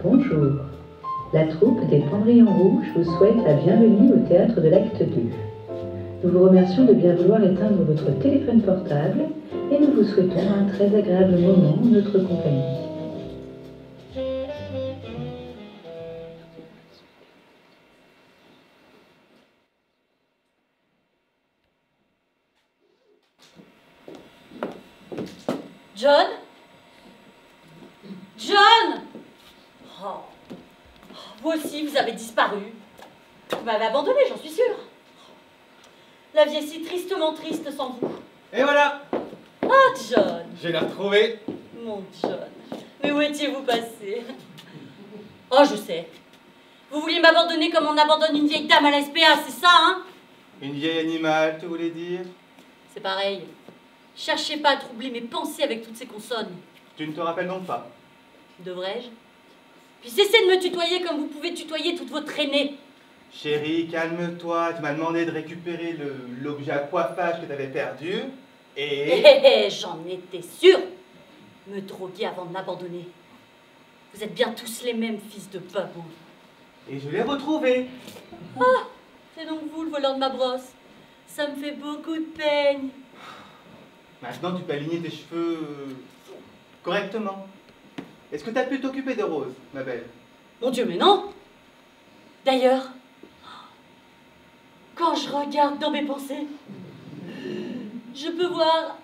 Bonjour. La troupe des Pendrillons Rouges vous souhaite la bienvenue au théâtre de l'acte 2. Nous vous remercions de bien vouloir éteindre votre téléphone portable et nous vous souhaitons un très agréable moment en notre compagnie. John? John! Oh. Vous aussi, vous avez disparu. Vous m'avez abandonné, j'en suis sûre. La vie est si tristement triste sans vous. Et voilà! Ah, John! Je l'ai retrouvé. Mon John, mais où étiez-vous passé? Oh, je sais. Vous vouliez m'abandonner comme on abandonne une vieille dame à la SPA, c'est ça, hein? Une vieille animale, tu voulais dire? C'est pareil. Cherchez pas à troubler mes pensées avec toutes ces consonnes. Tu ne te rappelles donc pas? Devrais-je? Puis cessez de me tutoyer comme vous pouvez tutoyer toutes vos traînées. Chérie, calme-toi. Tu m'as demandé de récupérer l'objet à coiffage que tu avais perdu. Et... J'en étais sûre. Me droguer avant de m'abandonner. Vous êtes bien tous les mêmes fils de babou. Et je l'ai retrouvé. Ah, c'est donc vous le voleur de ma brosse. Ça me fait beaucoup de peine. Maintenant, tu peux aligner tes cheveux correctement. Est-ce que tu as pu t'occuper de Rose, ma belle? Mon Dieu, mais non. D'ailleurs, quand je regarde dans mes pensées, je peux voir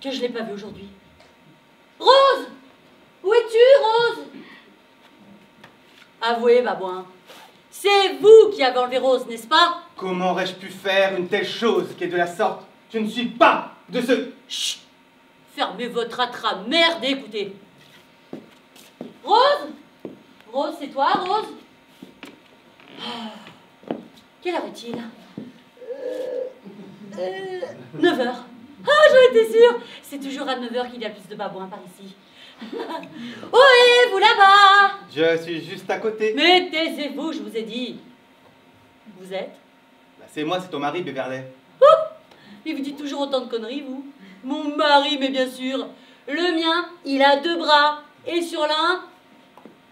que je ne l'ai pas vue aujourd'hui. Rose! Où es-tu, Rose? Avouez, babouin, c'est vous qui avez enlevé Rose, n'est-ce pas? Comment aurais-je pu faire une telle chose qui est de la sorte? Je ne suis pas de ce... Chut! Fermez votre atra, merde, et écoutez. Rose? Rose, c'est toi, Rose? Quelle heure est-il? 9 h. Ah, j'en étais sûre. C'est toujours à 9 h qu'il y a plus de babouins par ici. Ohé, vous là-bas! Je suis juste à côté. Mais taisez-vous, je vous ai dit. Vous êtes? Bah, c'est moi, c'est ton mari, Beverley. Oh! Et vous dites toujours autant de conneries, vous? Mon mari, mais bien sûr. Le mien, il a 2 bras. Et sur l'un,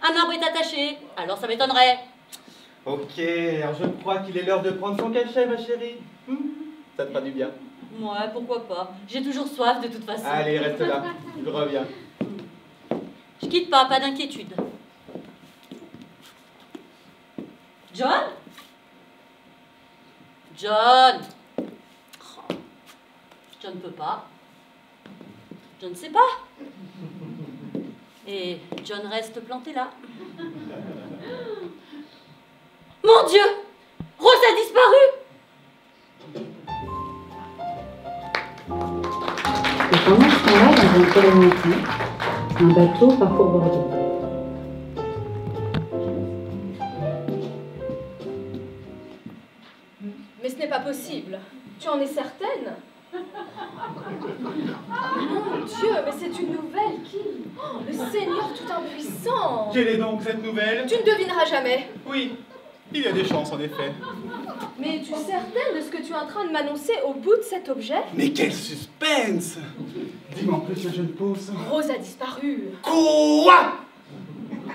un arbre est attaché. Alors ça m'étonnerait. Ok, alors je crois qu'il est l'heure de prendre son cachet, ma chérie. Ça te fera du bien. Ouais, pourquoi pas. J'ai toujours soif de toute façon. Allez, reste là. Je reviens. Je quitte pas d'inquiétude. John? John? Oh, je ne peux pas. Je ne sais pas. Et John reste planté là. Mon Dieu! Rose a disparu! Et pendant ce temps-là, dans un port lointain, un bateau parcourt Bordeaux. Mais ce n'est pas possible. Tu en es certaine? Mon Dieu, mais c'est une nouvelle qui... Oh, le Seigneur tout-impuissant! Quelle est donc cette nouvelle? Tu ne devineras jamais. Oui, il y a des chances en effet. Mais es-tu certaine de ce que tu es en train de m'annoncer au bout de cet objet? Mais quel suspense! Dis-moi en plus, ma jeune pousse. Rose a disparu. Quoi?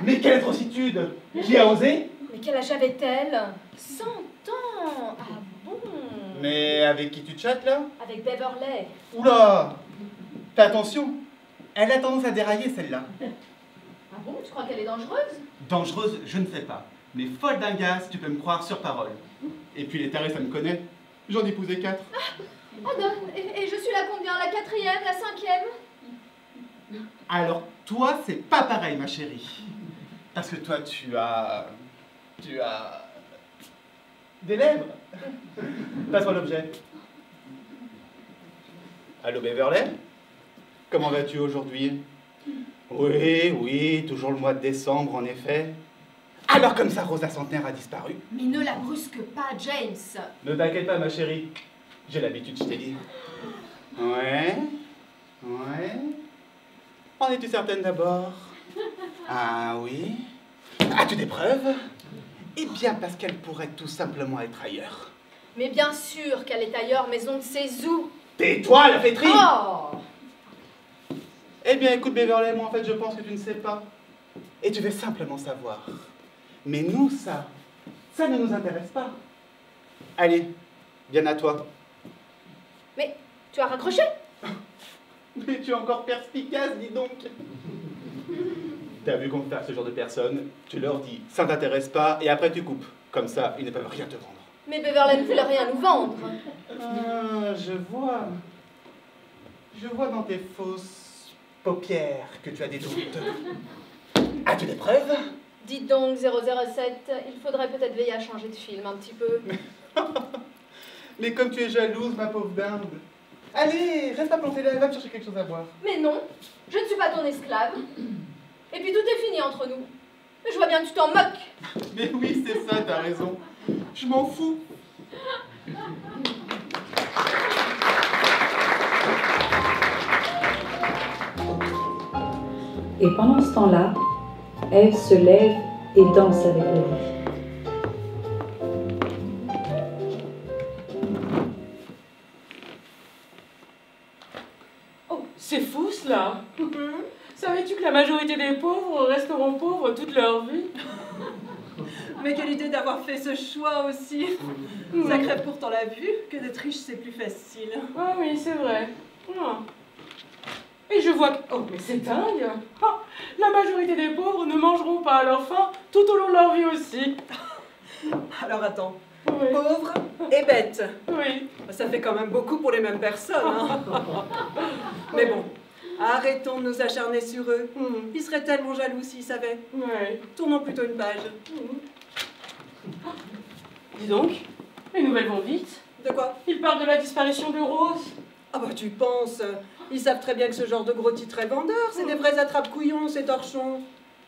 Mais quelle atrocitude! Qui a osé? Mais quel âge avait-elle? 100 ans. Ah bon? Mais avec qui tu chattes là? Avec Beverley. Oula! Fais attention! Elle a tendance à dérailler celle-là. Ah bon? Tu crois qu'elle est dangereuse? Dangereuse, je ne sais pas. Mais folle d'un gaz, tu peux me croire sur parole. Et puis les tarés, ça me connaît. J'en ai épousé 4. Ah non, et je suis la combien? La 4e, la 5e? Alors toi, c'est pas pareil, ma chérie. Parce que toi, tu as des lèvres. Passe-moi l'objet. Allô, Beverley? Comment vas-tu aujourd'hui? Oui, toujours le mois de décembre, en effet. Alors comme ça, Rosa Centenaire a disparu. Mais ne la brusque pas, James. Ne t'inquiète pas, ma chérie. J'ai l'habitude, je t'ai dit. Ouais. En es-tu certaine d'abord? Ah oui. As-tu des preuves? Eh bien, parce qu'elle pourrait tout simplement être ailleurs. Mais bien sûr qu'elle est ailleurs, mais on ne sait où. Tais-toi, la fêterie! Oh! Eh bien, écoute, Beverley, moi, en fait, je pense que tu ne sais pas. Et tu veux simplement savoir. Mais nous, ça ne nous intéresse pas. Allez, bien à toi. Mais tu as raccroché? Mais tu es encore perspicace, dis donc. T'as vu qu'on peut faire ce genre de personnes, tu leur dis, ça ne t'intéresse pas, et après tu coupes. Comme ça, ils ne peuvent rien te vendre. Mais Beverly ne voulait rien nous vendre. Ah, je vois. Je vois dans tes fausses paupières que tu as des doutes. As-tu des preuves? Dites donc, 007, il faudrait peut-être veiller à changer de film un petit peu. Mais comme tu es jalouse, ma pauvre dinde. Allez, reste à planter là, va me chercher quelque chose à boire. Mais non, je ne suis pas ton esclave. Et puis tout est fini entre nous. Mais je vois bien que tu t'en moques. Mais oui, c'est ça, t'as raison. Je m'en fous. Et pendant ce temps-là, Ève se lève et danse avec la vie. Oh, c'est fou cela. Savais-tu que la majorité des pauvres resteront pauvres toute leur vie? Mais quelle idée d'avoir fait ce choix aussi. Ça crève pourtant la vue que d'être riche c'est plus facile. Ah oui, c'est vrai. Ah. Et je vois que... Oh, mais c'est dingue. Ah, la majorité des pauvres ne mangeront pas à leur faim tout au long de leur vie aussi. Alors attends, Oui. pauvre et bête. Oui. Ça fait quand même beaucoup pour les mêmes personnes. Hein. Mais bon, arrêtons de nous acharner sur eux. Ils seraient tellement jaloux s'ils savaient. Ouais. Tournons plutôt une page. Dis donc, les nouvelles vont vite. De quoi? Ils parlent de la disparition de Rose. Ah bah tu penses. Ils savent très bien que ce genre de gros titres est vendeur. C'est des vrais attrape-couillons, ces torchons.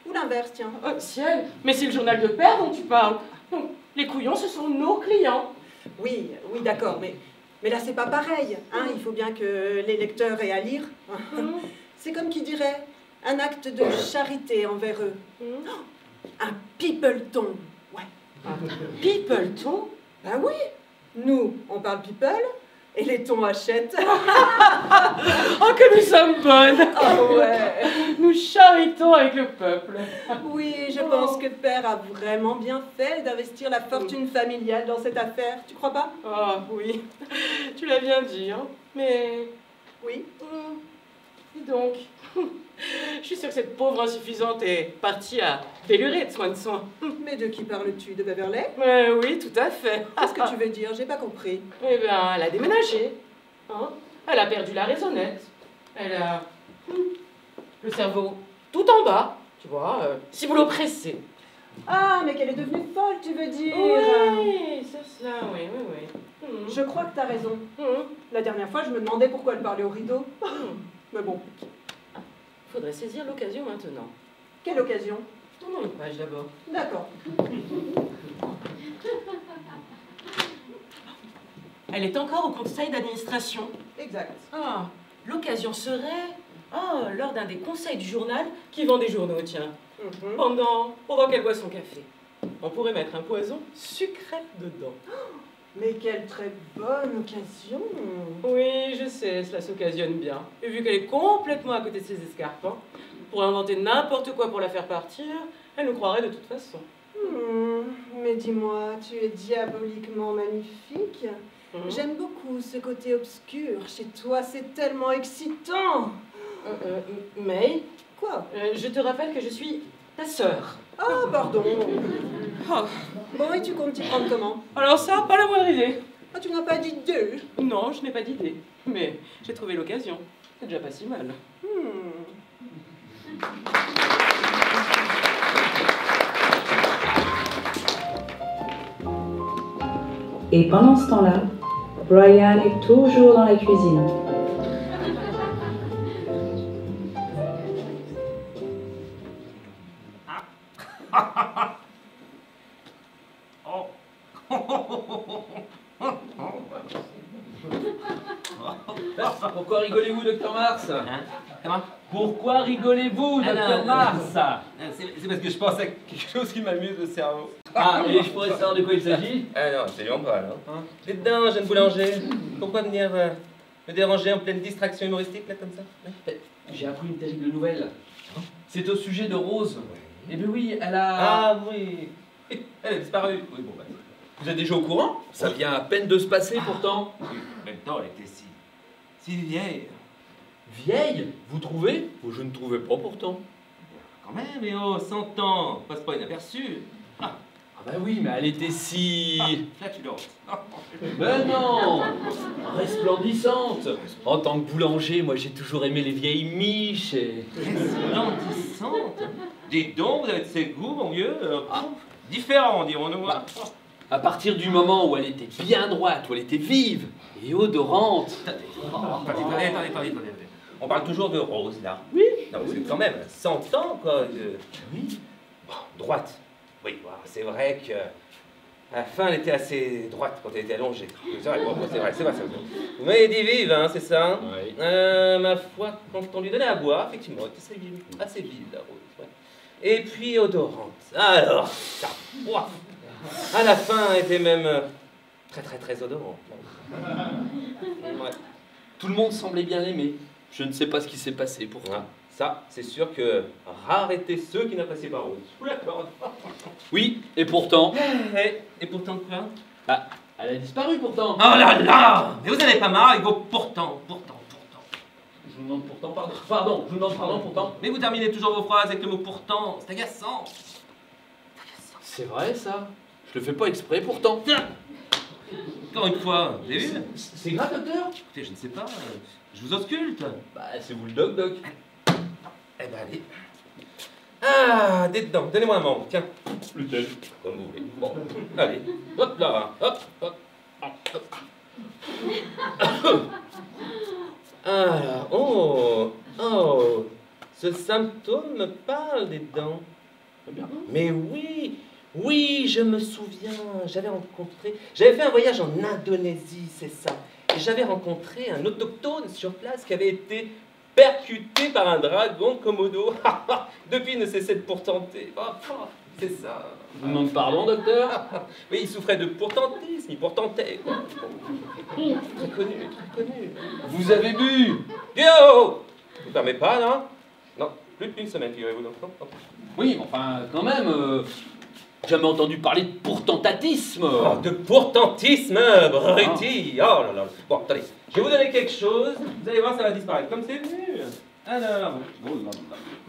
Ou l'inverse, tiens. Oh, ciel, mais c'est le journal de père dont tu parles. Donc, les couillons, ce sont nos clients. Oui, oui, d'accord, mais là c'est pas pareil. Hein, il faut bien que les lecteurs aient à lire. C'est comme qui dirait un acte de charité envers eux. Un peopleton. Ouais. Peopleton? Ben oui, nous, on parle people et les tons achètent. Oh, que nous sommes bonnes! Oh ouais. Nous charitons avec le peuple. Oui, je pense que père a vraiment bien fait d'investir la fortune familiale dans cette affaire. Tu crois pas? Ah oui, tu l'as bien dit, hein. Mais... Oui. Dis donc, je suis sûre que cette pauvre insuffisante est partie à pélurer de soins de soins. Mais de qui parles-tu? De Beverly? Oui, tout à fait. Qu'est-ce que tu veux dire? J'ai pas compris. Eh bien, elle a déménagé. Hein. Elle a perdu la raisonnette. Elle a le cerveau tout en bas, tu vois, si vous l'oppressez. Ah, mais qu'elle est devenue folle, tu veux dire? Oui, c'est cela, oui, oui, oui. Je crois que t'as raison. La dernière fois, je me demandais pourquoi elle parlait au rideau. Mais bon. Faudrait saisir l'occasion maintenant. Quelle occasion? Tournons une page d'abord. D'accord. Elle est encore au conseil d'administration. Exact. Ah, l'occasion serait lors d'un des conseils du journal qui vend des journaux, tiens. Pendant qu'elle boit son café. On pourrait mettre un poison sucré dedans. Mais quelle très bonne occasion. Oui, je sais, cela s'occasionne bien. Et vu qu'elle est complètement à côté de ses escarpins, pour inventer n'importe quoi pour la faire partir, elle nous croirait de toute façon. Mais dis-moi, tu es diaboliquement magnifique. J'aime beaucoup ce côté obscur. Chez toi, c'est tellement excitant. May, Quoi? je te rappelle que je suis ta sœur. Ah, pardon. Oh. Bon, et tu comptes t'y prendre comment? Alors ça, pas la moindre idée. Ah, tu n'as pas d'idée? Non, je n'ai pas d'idée. Mais j'ai trouvé l'occasion. C'est déjà pas si mal. Et pendant ce temps-là, Brian est toujours dans la cuisine. Pourquoi rigolez-vous, Docteur Mars? Comment? Pourquoi rigolez-vous, Docteur Mars? C'est parce que je pense à quelque chose qui m'amuse le cerveau. Ah, et je pourrais savoir de quoi il s'agit? Ah non, absolument pas, non. T'es dedans, jeune boulanger. Pourquoi venir me déranger en pleine distraction humoristique, là, comme ça? J'ai appris une terrible nouvelle. C'est au sujet de Rose. Eh bien oui, elle a... Ah oui. Elle a disparu. Oui, bon, bah. Vous êtes déjà au courant? Ça vient à peine de se passer pourtant. Oui, en même temps, elle était si vieille. Vieille, vous trouvez? Je ne trouvais pas pourtant. Quand même, mais oh, 100 ans, passe pas inaperçu. Ah bah oui, mais elle était si... Flatulente. Ben non, resplendissante. En tant que boulanger, moi j'ai toujours aimé les vieilles miches et... Resplendissante. Dites donc, vous avez de ces goûts, mon vieux. Différents, dirons-nous. Bah, à partir du moment où elle était bien droite, où elle était vive et odorante... Attendez. On parle toujours de Rose, là. Oui. Non, parce que quand même, 100 ans, quoi. Oui. Bon, droite. Oui, bon, c'est vrai que... À la fin, elle était assez droite quand elle était allongée. C'est vrai, bon, c'est vrai. Vous m'avez dit vive, hein, c'est ça? Oui. Ma foi, quand on lui donnait à boire, effectivement, elle était assez vive, la Rose. Ouais. Et puis odorante. Alors, ça, ouah. À la fin, elle était même très odorante. Ouais. Tout le monde semblait bien l'aimer. Je ne sais pas ce qui s'est passé pourtant. Ah, ça, c'est sûr que rares étaient ceux qui n'appréciaient pas Rose. Je vous l'accorde. Oui, et pourtant... Et pourtant quoi? Ah, elle a disparu pourtant. Oh là là! Mais vous n'avez pas marre avec vos pourtant. Je vous demande pourtant pardon. Je vous demande pardon pourtant. Mais vous terminez toujours vos phrases avec le mot pourtant. C'est agaçant. C'est vrai ça. Je le fais pas exprès pourtant. Encore une fois, vous avez vu? C'est grave, docteur? Écoutez, je ne sais pas. Je vous ausculte. Bah, c'est vous le doc. Eh ben, allez. Ah, des dedans. Donnez-moi un membre. Tiens. Lequel? Comme vous voulez. Bon, allez. Hop là. Hop. Alors, oh. Ce symptôme me parle des dents. Mais oui, je me souviens. J'avais fait un voyage en Indonésie, c'est ça. Et j'avais rencontré un autochtone sur place qui avait été percuté par un dragon Komodo. Depuis, il ne cessait de pourtenter. C'est ça. Je vous demande pardon, docteur? Oui, il souffrait de pourtantisme, il pourtantait. Quoi. Très connu. Vous avez bu? Yo! Vous ne permet pas, non? Non, plus d'une semaine, figurez-vous. Non. Oui, mais enfin, quand même... Jamais entendu parler de pourtantatisme. Oh, de pourtantisme, Brutti. Oh là là. Bon, attendez, je vais vous donner quelque chose. Vous allez voir, ça va disparaître comme c'est venu. Alors,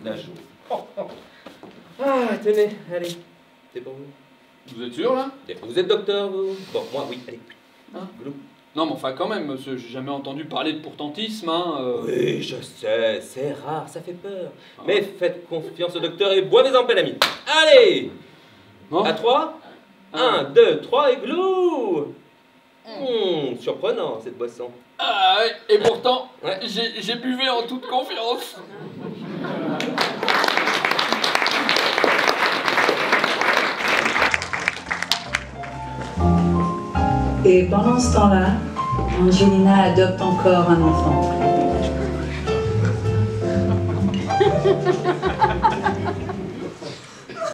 la joue. Ah, tenez, allez. C'est pour vous. Vous êtes sûr, là? Vous êtes docteur, vous? Bon, moi, oui, allez. Hein? Non, mais enfin, quand même, monsieur, j'ai jamais entendu parler de pourtantisme, hein. Oui, je sais, c'est rare, ça fait peur. Mais faites confiance au docteur et boivez en paix, l'ami. Allez! Oh. À 3, 1, 2, 3 et glou! Surprenant cette boisson. Ah ouais, et pourtant, Ouais. j'ai buvé en toute confiance. Et pendant ce temps-là, Angelina adopte encore un enfant.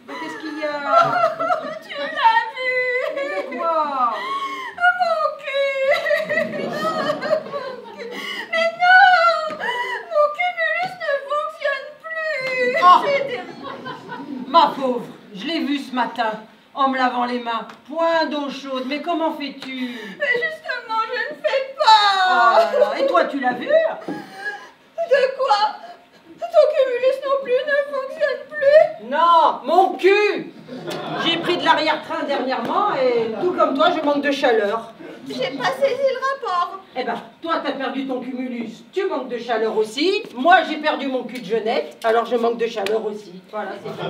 Qu'est-ce qu'il y a? Tu l'as vu? Mais de quoi? Mon cul! Mais non! Mon cumulus ne fonctionne plus! Oh. C'est terrible! Ma pauvre, je l'ai vu ce matin, en me lavant les mains. Point d'eau chaude, mais comment fais-tu? Mais justement, je ne fais Oh pas! là là, et toi, tu l'as vu? De quoi? Ton cumulus non plus ne fonctionne plus? Non, mon cul! J'ai pris de l'arrière-train dernièrement et tout comme toi, je manque de chaleur. J'ai pas saisi le rapport. Eh ben, toi, t'as perdu ton cumulus, tu manques de chaleur aussi. Moi, j'ai perdu mon cul de jeunette, alors je manque de chaleur aussi. Voilà, c'est tout.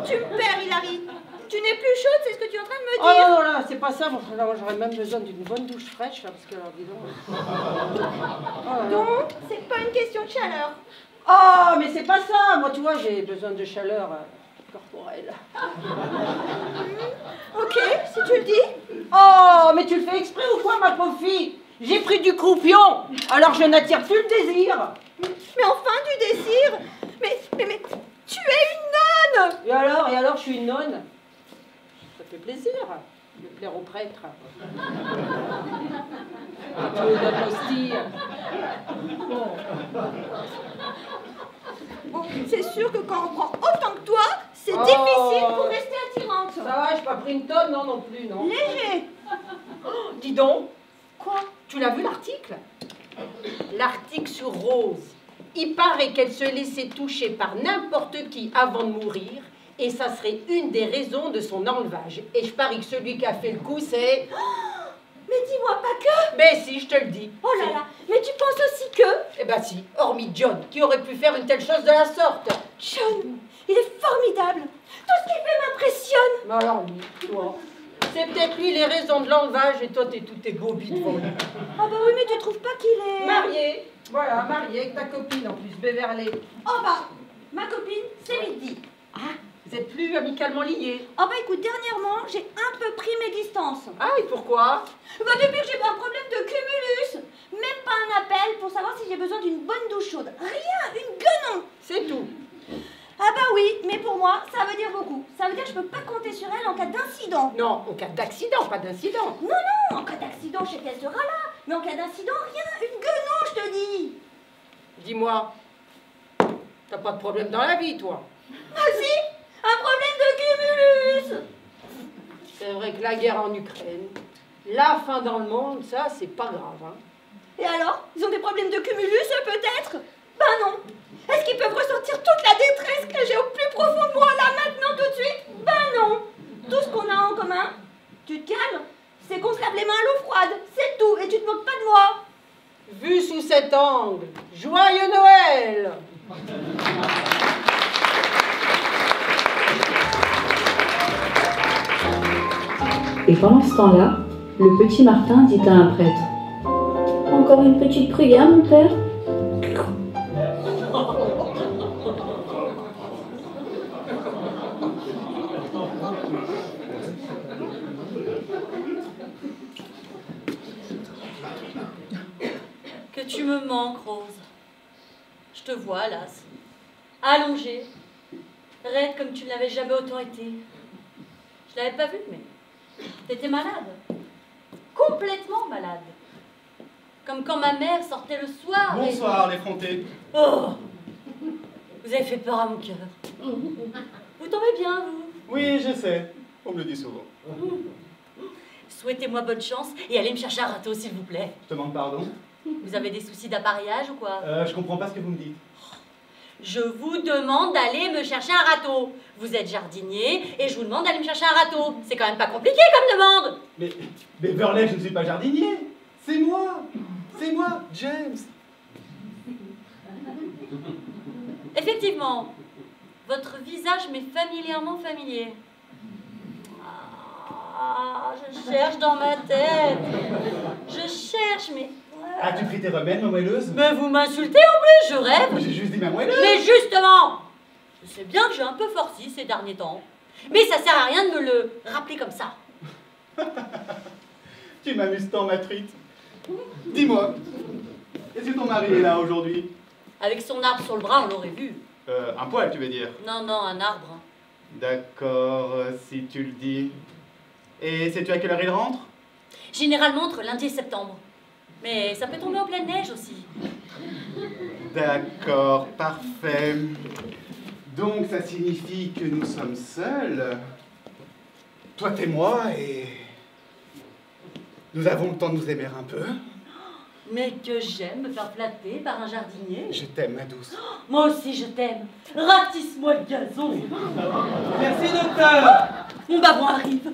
Tu me perds, Hilary. Tu n'es plus chaude, c'est ce que tu es en train de me Oh dire. non, là, c'est pas ça. Moi, j'aurais même besoin d'une bonne douche fraîche, là, parce que, alors, dis donc. Oh là là. Donc, c'est pas une question de chaleur. Oh, mais c'est pas ça. Moi, tu vois, j'ai besoin de chaleur corporelle. Ok, si tu le dis. Oh, mais tu le fais exprès ou quoi, ma pauvre fille? J'ai pris du croupion, alors je n'attire plus le désir. Mais enfin, du désir. Mais, tu es une nonne. Et alors, je suis une nonne. Ça fait plaisir de plaire au prêtre. Bon, c'est sûr que quand on prend autant que toi, c'est Oh, pris une tonne, non plus, non. Léger. Oh, dis donc, Quoi? tu l'as vu l'article? L'article sur Rose. Il paraît qu'elle se laissait toucher par n'importe qui avant de mourir, et ça serait une des raisons de son enlevage. Et je parie que celui qui a fait le coup, c'est... Mais dis-moi pas que. Mais si, je te le dis. Oh là là. Mais tu penses aussi que. Eh ben si, hormis John, qui aurait pu faire une telle chose de la sorte. John, il est formidable. Tout ce qu'il fait m'impressionne. Mais alors lui, toi, c'est peut-être lui les raisons de l'enlevage, et toi t'es tout tes bobis devant lui. Ah bah oui, mais tu trouves pas qu'il est... Marié, voilà, marié avec ta copine en plus, Beverly. Oh bah, ma copine, c'est Lydie. Ah, vous êtes plus amicalement liés. Oh bah écoute, dernièrement, j'ai un peu pris mes distances. Ah, et pourquoi? Bah depuis que j'ai un problème de cumulus. Même pas un appel pour savoir si j'ai besoin d'une bonne douche chaude. Rien, une guenon. C'est tout. Ah bah oui, mais pour moi, ça veut dire beaucoup. Ça veut dire que je peux pas compter sur elle en cas d'incident. Non, en cas d'accident, pas d'incident. Non, en cas d'accident, je sais qu'elle sera là. Mais en cas d'incident, rien, une guenon, je te dis. Dis-moi, t'as pas de problème dans la vie, toi? Ah si, un problème de cumulus. C'est vrai que la guerre en Ukraine, la fin dans le monde, ça, c'est pas grave, hein. Et alors, ils ont des problèmes de cumulus, peut-être? Ben non. Est-ce qu'ils peuvent ressentir toute la détresse que j'ai au plus profond de moi, là, maintenant, tout de suite? Ben non. Tout ce qu'on a en commun, tu te calmes, c'est qu'on se lave les mains à l'eau froide, c'est tout, et tu te moques pas de moi. Vu sous cet angle, joyeux Noël! Et pendant ce temps-là, le petit Martin dit à un prêtre: Encore une petite prière, mon père? Que tu me manques, Rose. Je te vois, lasse, allongée, raide comme tu ne l'avais jamais autant été. Je l'avais pas vue, mais t'étais malade. Complètement malade. Comme quand ma mère sortait le soir. Bonsoir, l'effronté. Oh! Vous avez fait peur à mon cœur. Vous tombez bien, vous? Oui, je sais. On me le dit souvent. Souhaitez-moi bonne chance et allez me chercher un râteau, s'il vous plaît. Je demande pardon. Vous avez des soucis d'appareillage ou quoi? Je comprends pas ce que vous me dites. Je vous demande d'aller me chercher un râteau. Vous êtes jardinier et je vous demande d'aller me chercher un râteau. C'est quand même pas compliqué comme demande. Mais Beverly, je ne suis pas jardinier. C'est moi. C'est moi, James. Effectivement, votre visage m'est familièrement familier. Ah, je cherche dans ma tête. Je cherche, mais... As-tu pris tes remèdes, ma moelleuse? Mais vous m'insultez en plus, je rêve. J'ai juste dit ma moelleuse. Mais justement, je sais bien que j'ai un peu forci ces derniers temps. Mais ça sert à rien de me le rappeler comme ça. Tu m'amuses tant, ma truite. Dis-moi, est-ce que ton mari est là aujourd'hui? Avec son arbre sur le bras, on l'aurait vu. Un poil, tu veux dire? Non, non, un arbre. D'accord, si tu le dis. Et sais-tu à quelle heure il rentre? Généralement entre lundi et septembre. Mais ça peut tomber en pleine neige aussi. D'accord, parfait. Donc ça signifie que nous sommes seuls. Toi et moi, et... nous avons le temps de nous aimer un peu. Mais que j'aime me faire flatter par un jardinier. Je t'aime, ma douce. Moi aussi je t'aime. Ratisse-moi le gazon. Merci, docteur. Mon baron arrive.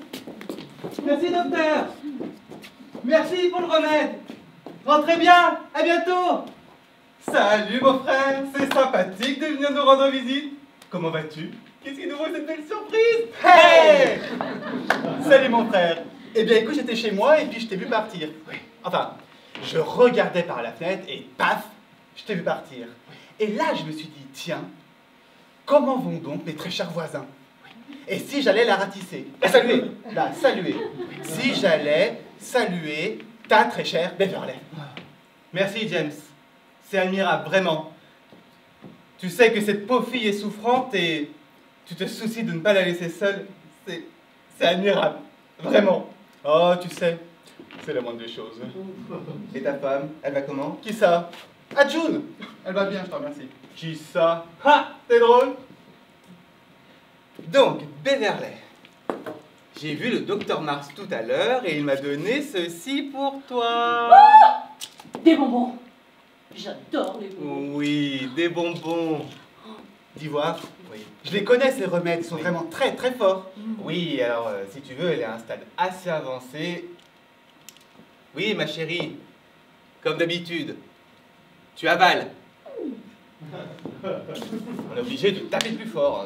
Merci, docteur. Merci pour le remède. Rentrez bien, à bientôt. Salut, mon frère. C'est sympathique de venir nous rendre visite. Comment vas-tu? Qu'est-ce qui nous vaut cette belle surprise? Hey! Salut, mon frère. Eh bien, écoute, j'étais chez moi et puis je t'ai vu partir. Oui. Enfin, je regardais par la fenêtre et paf, je t'ai vu partir. Et là, je me suis dit, tiens, comment vont donc mes très chers voisins? Et si j'allais la ratisser? La saluer, la saluer. Si j'allais saluer ta très chère Beverly. Merci, James. C'est admirable, vraiment. Tu sais que cette pauvre fille est souffrante et tu te soucies de ne pas la laisser seule. C'est admirable, vraiment. Oh, tu sais, c'est la moindre des choses. Et ta femme, elle va comment? Qui ça? Ah, June. Elle va bien, je te remercie. Qui ça? Ha! T'es drôle. Donc, Beverly, j'ai vu le docteur Mars tout à l'heure et il m'a donné ceci pour toi. Des bonbons. J'adore les bonbons. Oui, des bonbons. D'ivoire. Oui. Je les connais, ces remèdes, ils sont vraiment très très forts. Oui, alors si tu veux, elle est à un stade assez avancé. Oui, ma chérie, comme d'habitude, tu avales. On est obligé de taper plus fort.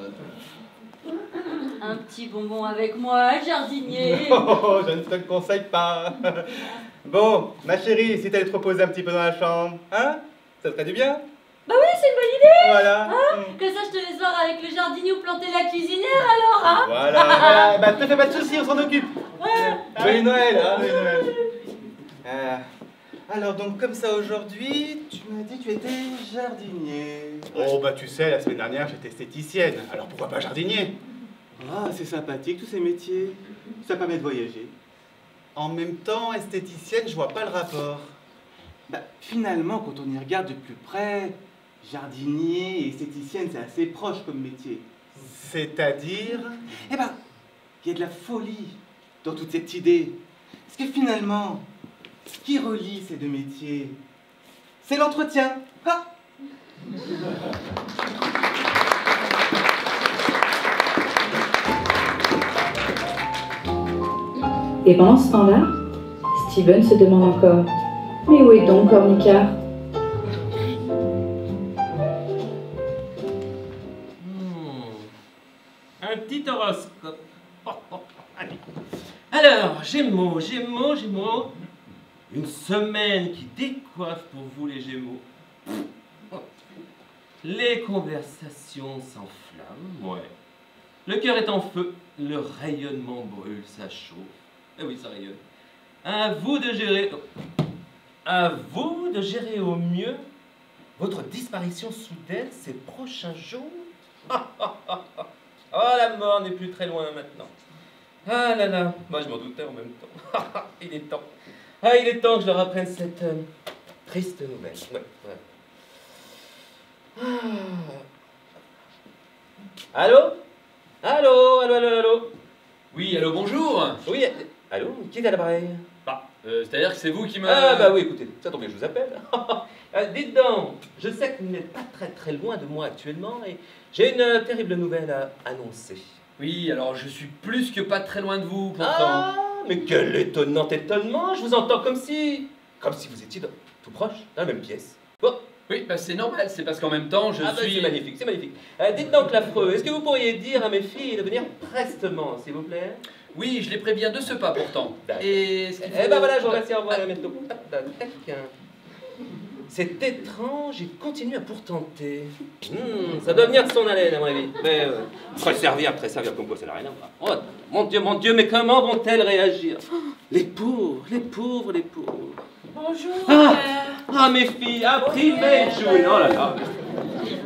Un petit bonbon avec moi, jardinier. Oh, je ne te le conseille pas. Bon, ma chérie, si t'allais te reposer un petit peu dans la chambre, hein? Ça te ferait du bien? Bah oui, c'est une bonne idée. Voilà. Hein, que ça, je te laisse voir avec le jardinier ou planter la cuisinière alors, hein? Voilà, voilà. Bah, te fais pas de soucis, on s'en occupe. Joyeux Noël, hein? Joyeux Noël. Alors, donc, comme ça, aujourd'hui, tu m'as dit que tu étais jardinier. Oh, bah, tu sais, la semaine dernière, j'étais esthéticienne. Alors, pourquoi pas jardinier? Ah, c'est sympathique, tous ces métiers. Ça permet de voyager. En même temps, esthéticienne, je vois pas le rapport. Bah, finalement, quand on y regarde de plus près, jardinier et esthéticienne, c'est assez proche comme métier. C'est-à-dire? Eh ben, il y a de la folie dans toute cette idée. Parce que finalement, ce qui relie ces deux métiers, c'est l'entretien. Ah! Et pendant ce temps-là, Steven se demande encore: mais où est donc Cornicard? Un petit horoscope. Allez. Alors, Gémeaux, Gémeaux, Gémeaux. Une semaine qui décoiffe pour vous les Gémeaux. Les conversations s'enflamment, ouais. Le cœur est en feu, le rayonnement brûle, ça chauffe. Eh oui, ça rayonne. À vous de gérer au mieux votre disparition soudaine ces prochains jours. Oh, la mort n'est plus très loin maintenant. Ah là là, moi je m'en doutais en même temps. Il est temps. Ah, il est temps que je leur apprenne cette triste nouvelle. Ouais, ouais. Ah. Allô? Allô? Allô? Allô? Allô? Oui, allô, bonjour. Oui, allô? Qui est à l'appareil? C'est-à-dire que c'est vous qui me... Ah bah oui, écoutez, ça tombe bien, je vous appelle. Dites donc, je sais que vous n'êtes pas très très loin de moi actuellement et j'ai une terrible nouvelle à annoncer. Oui, alors je suis plus que pas très loin de vous, pourtant. Ah, mais quel étonnant étonnement, je vous entends comme si vous étiez tout proche, dans la même pièce. Bon. Oui, bah c'est normal, c'est parce qu'en même temps, je suis... C'est magnifique, c'est magnifique. Dites donc, l'affreux, est-ce que vous pourriez dire à mes filles de venir prestement, s'il vous plaît? Oui, je les préviens de ce pas, pourtant. Et ce qu'il faut... Eh ben voilà, je vous remercie, au revoir, à bientôt. C'est étrange, il continue à pourtenter. Ça doit venir de son haleine, à mon avis. Mais très servir comme quoi, ça n'a rien à voir. Oh, mon Dieu, mais comment vont-elles réagir? Les pauvres, les pauvres, les pauvres. Bonjour. Ah, mes filles, private June. Oh là là.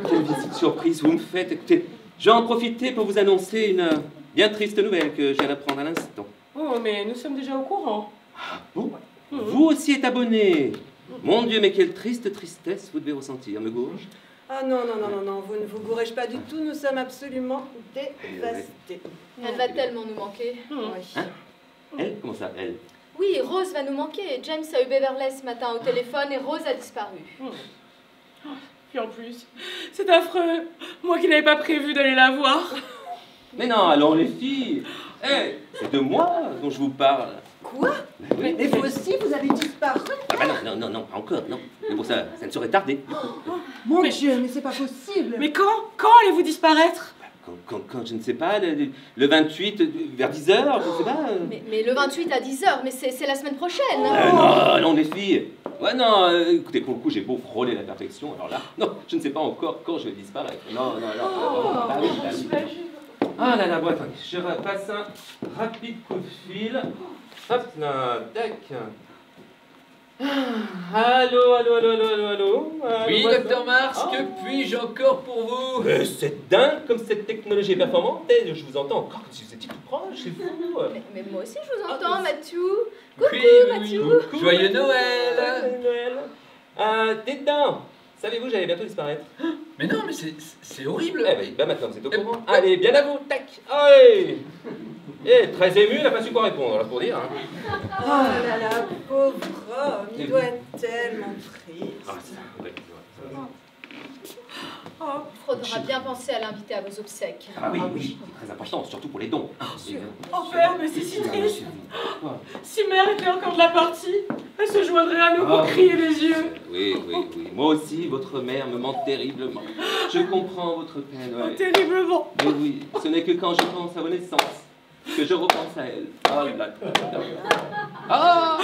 Quelle visite surprise vous me faites. Écoutez, je vais en profiter pour vous annoncer une bien triste nouvelle que je viens d'apprendre à l'instant. Oh, mais nous sommes déjà au courant. Bon, vous aussi êtes abonné. Mon Dieu, mais quelle triste tristesse vous devez ressentir, me gourge. Ah non, vous ne vous gourrez pas du tout, nous sommes absolument dévastés. Elle va tellement nous manquer. Oui. Hein? Elle? Comment ça, elle? Oui, Rose va nous manquer. James a eu Beverley ce matin au téléphone et Rose a disparu. Puis en plus, c'est affreux. Moi qui n'avais pas prévu d'aller la voir. Mais non, allons les filles. C'est de moi dont je vous parle. Quoi? Mais vous aussi, vous avez disparu? Ah bah non, pas encore, non. Mais bon, ça ne saurait tarder. Mon Dieu, mais c'est pas possible. Mais quand allez-vous disparaître? Quand, je ne sais pas, le 28, vers 10h, je ne sais pas. Mais le 28 à 10h, mais c'est la semaine prochaine. Non, les filles. Ouais, non, écoutez, pour le coup, j'ai beau frôler la perfection, alors là, non, je ne sais pas encore quand je vais disparaître. Non. Bah oui. Ah là là, bon, attendez, je passe un rapide coup de fil. Hop là, tac. Allô. Oui, docteur Mars, que puis-je encore pour vous? C'est dingue comme cette technologie est performante. Je vous entends encore comme si vous étiez tout proche, c'est fou. Mais moi aussi, je vous entends, Mathieu. Coucou, Oui, Mathieu. Coucou. Joyeux Noël. Dites donc, savez-vous, j'allais bientôt disparaître. Mais non, mais c'est horrible. Eh ben maintenant, vous êtes au courant. Allez, bien à vous, tac. Allez. Et très ému, il n'a pas su quoi répondre, là, pour dire. Hein. Oh là là, pauvre homme, il doit être tellement triste. Ah, ça, oui. Il faudra bien penser à l'inviter à vos obsèques. Ah oui, oui, très important, surtout pour les dons. Oh père, mais c'est si triste. Si mère était encore de la partie, elle se joindrait à nous pour crier les yeux. Oui, oui, oui. Moi aussi, votre mère me manque terriblement. Je comprends votre peine, ouais. Oh, terriblement. Mais oui, ce n'est que quand je pense à vos naissances que je repense à elle. Oh là là. Ah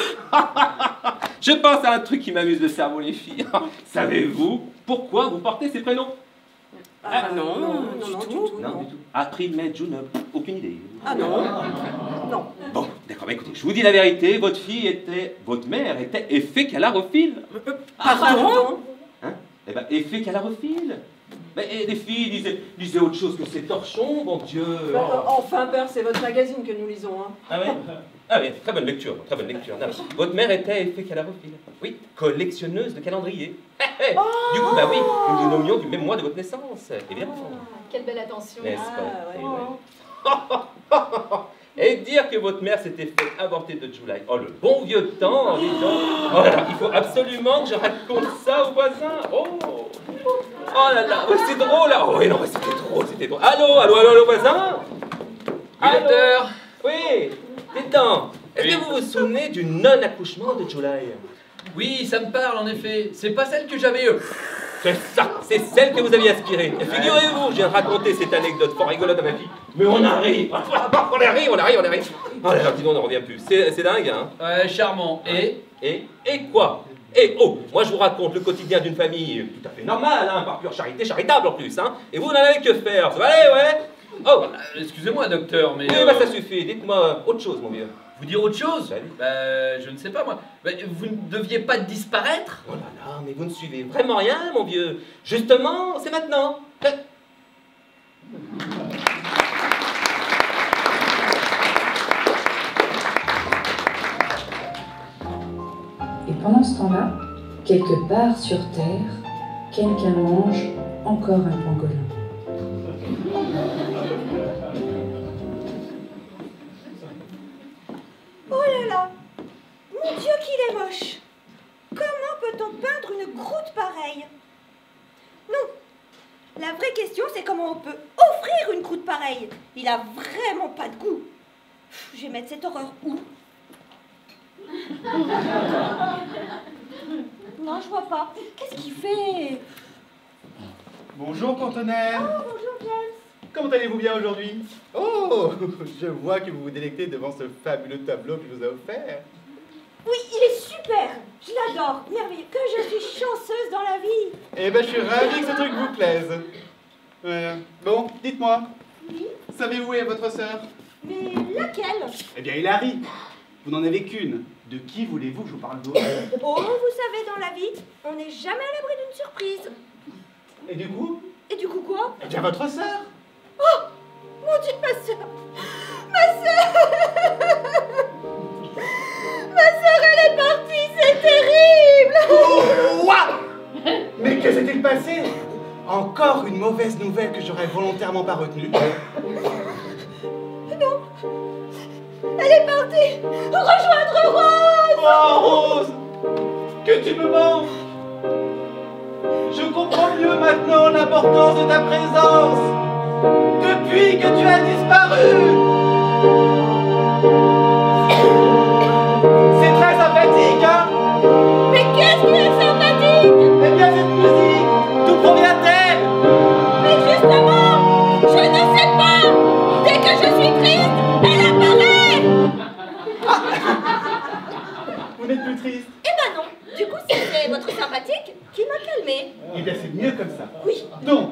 Je pense à un truc qui m'amuse le cerveau, les filles. Savez-vous pourquoi vous portez ces prénoms? Non, du tout. Non, du tout. April, mai, June, aucune idée. Ah non. Non. Bon, d'accord, bah écoutez, je vous dis la vérité, votre mère était effet-calarophile. Pardon? Hein? Eh ben, effet-calarophile. Mais les filles disaient autre chose que ces torchons, bon Dieu. Enfin, père, c'est votre magazine que nous lisons. Hein. Ah oui? Ah oui, très bonne lecture, très bonne lecture. Non, votre mère était effet-calarophile. Oui, collectionneuse de calendriers. Du coup, bah oui, nous nous nommions du même mois de votre naissance, évidemment. Quelle belle attention. N'est-ce pas? Et dire que votre mère s'était fait avorter de July. Oh, le bon vieux temps, dis donc. Oh là là, il faut absolument que je raconte ça aux voisins. Oh là là, c'est drôle là. Oh oui, non, c'était drôle. Allô, voisin? Docteur. Oui, dites-donc, est-ce que vous vous souvenez du non-accouchement de July? Oui, ça me parle en effet. C'est pas celle que j'avais eue. C'est ça, c'est celle que vous aviez aspirée. Et figurez-vous, je viens de raconter cette anecdote fort rigolote à ma fille. Mais on arrive. On arrive. Oh là là, dis donc, on ne revient plus. C'est dingue, hein? Ouais, charmant. Et quoi? Et moi je vous raconte le quotidien d'une famille tout à fait normale, hein, par pure charité, charitable en plus, hein. Et vous n'en avez que faire, ça va aller, ouais? Oh, excusez-moi, docteur, mais... Oui, bah ça suffit, dites-moi autre chose, mon vieux. Vous dire autre chose? Bah, je ne sais pas, moi. Bah, vous ne deviez pas disparaître? Oh là là, mais vous ne suivez vraiment rien, mon vieux. Justement, c'est maintenant. Et pendant ce temps-là, quelque part sur Terre, quelqu'un mange encore un pangolin. Oh là là! Mon Dieu qu'il est moche! Comment peut-on peindre une croûte pareille? Non! La vraie question, c'est comment on peut offrir une croûte pareille. Il a vraiment pas de goût. Je vais mettre cette horreur où? Non, je vois pas. Qu'est-ce qu'il fait? Bonjour, conteneur. Oh, bonjour, James. Comment allez-vous bien aujourd'hui? Oh, je vois que vous vous délectez devant ce fabuleux tableau que je vous ai offert. Oui, il est super. Je l'adore. Merveilleux. Que je suis chanceuse dans la vie. Eh ben, je suis ravi que ce truc vous plaise. Bon, dites-moi. Oui. Savez-vous où est votre sœur? Mais laquelle? Eh bien, Hilary. Vous n'en avez qu'une. De qui voulez-vous que je vous parle d'autre? Oh, vous savez, dans la vie, on n'est jamais à l'abri d'une surprise. Et du coup? Et du coup quoi? Eh bien, votre sœur. Oh, mon Dieu, ma sœur. Ma sœur. Ma sœur, elle est partie, c'est terrible. Oh, wow. Mais que s'est-il passé? Encore une mauvaise nouvelle que j'aurais volontairement pas retenue. Non. Elle est partie rejoindre Rose. Oh, Rose, que tu me manques. Je comprends mieux maintenant l'importance de ta présence depuis que tu as disparu. C'est très sympathique, hein? Mais qu'est-ce qui est sympathique? Eh bien, cette musique, d'où provient-elle? Mais justement, je ne sais pas. Dès que je suis triste, elle apparaît. Vous n'êtes plus triste? Eh ben non. Du coup, c'était votre sympathique qui m'a calmée. Eh bien, c'est mieux comme ça. Oui. Donc,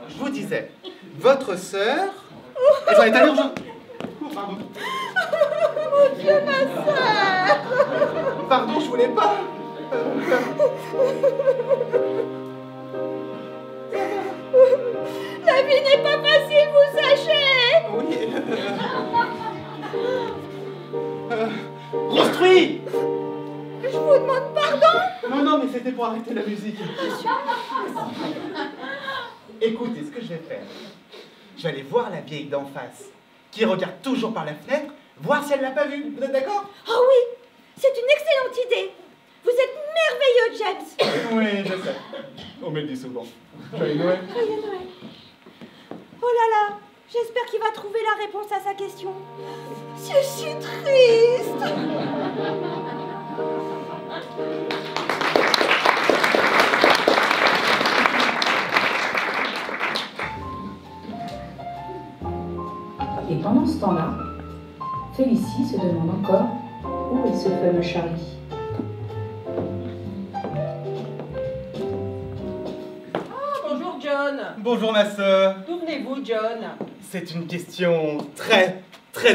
je vous disais, votre sœur... Elle va être à l'urgence. Oh, pardon. Mon Dieu, ma sœur. Pardon, je voulais pas. La vie n'est pas facile, vous sachez. Oui. Construit. Je vous demande pardon. Non, mais c'était pour arrêter la musique. Écoutez, ce que je vais faire, je vais aller voir la vieille d'en face, qui regarde toujours par la fenêtre, voir si elle l'a pas vu. Vous êtes d'accord? Oh oui, c'est une excellente idée. Vous êtes merveilleux, James. Oui, je sais. On me le dit souvent. Joyeux Noël. Joyeux Noël. Oh là là, j'espère qu'il va trouver la réponse à sa question. Je suis triste. Et pendant ce temps-là, Félicie se demande encore où est ce fameux Charlie. Bonjour John. Bonjour ma sœur. D'où venez-vous, John? C'est une question très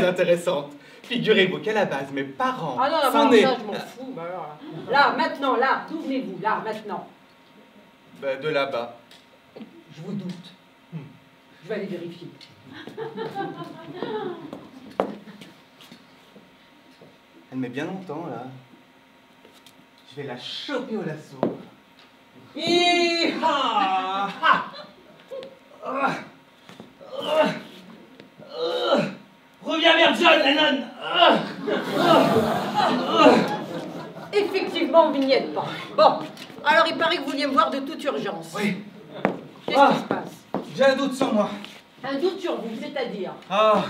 intéressante. Figurez-vous qu'à la base, mes parents Ah non, s'en non, est... ça je m'en fous. Bah alors, là, maintenant, là, d'où venez-vous? Là, maintenant. Bah, de là-bas. Je vous doute. Je vais aller vérifier. Elle met bien longtemps, là. Je vais la choper au lasso. Hi-ha! Reviens vers John, Lennon. Effectivement, vous n'y êtes pas. Bon, alors il paraît que vous vouliez me voir de toute urgence. Oui. Qu'est-ce qui se passe? J'ai un doute sur moi. Un doute sur vous, c'est-à-dire? Ah,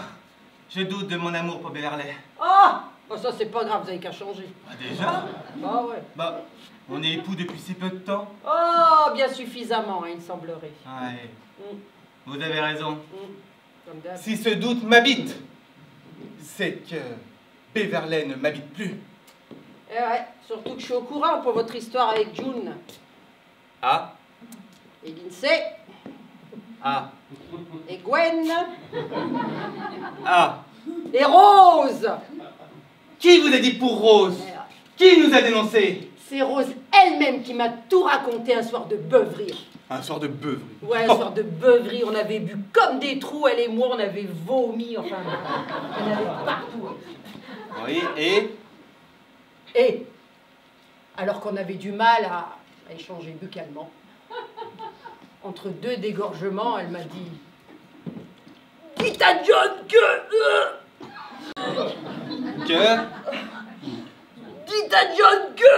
je doute de mon amour pour Beverley. Ah! Bah ça c'est pas grave, vous avez qu'à changer. Ah, déjà? Ah ouais. Bah, on est époux depuis si peu de temps. Oh, bien suffisamment, hein, il semblerait. Ouais. Mm. Vous avez raison. Comme d'hab. Si ce doute m'habite, c'est que Beverley ne m'habite plus. Eh ouais, surtout que je suis au courant pour votre histoire avec June. Ah, Et Lindsay. ah, Et Gwen. ah. Et Rose. Qui vous a dit pour Rose? Qui nous a dénoncé? C'est Rose elle-même qui m'a tout raconté un soir de beuverie. Un soir de beuverie. Ouais, un soir de beuverie, on avait bu comme des trous, elle et moi, on avait vomi, enfin, on avait partout. Oui, et? Et, alors qu'on avait du mal à échanger buccalement, entre deux dégorgements, elle m'a dit « Dites à John que... Que? Dites à John que...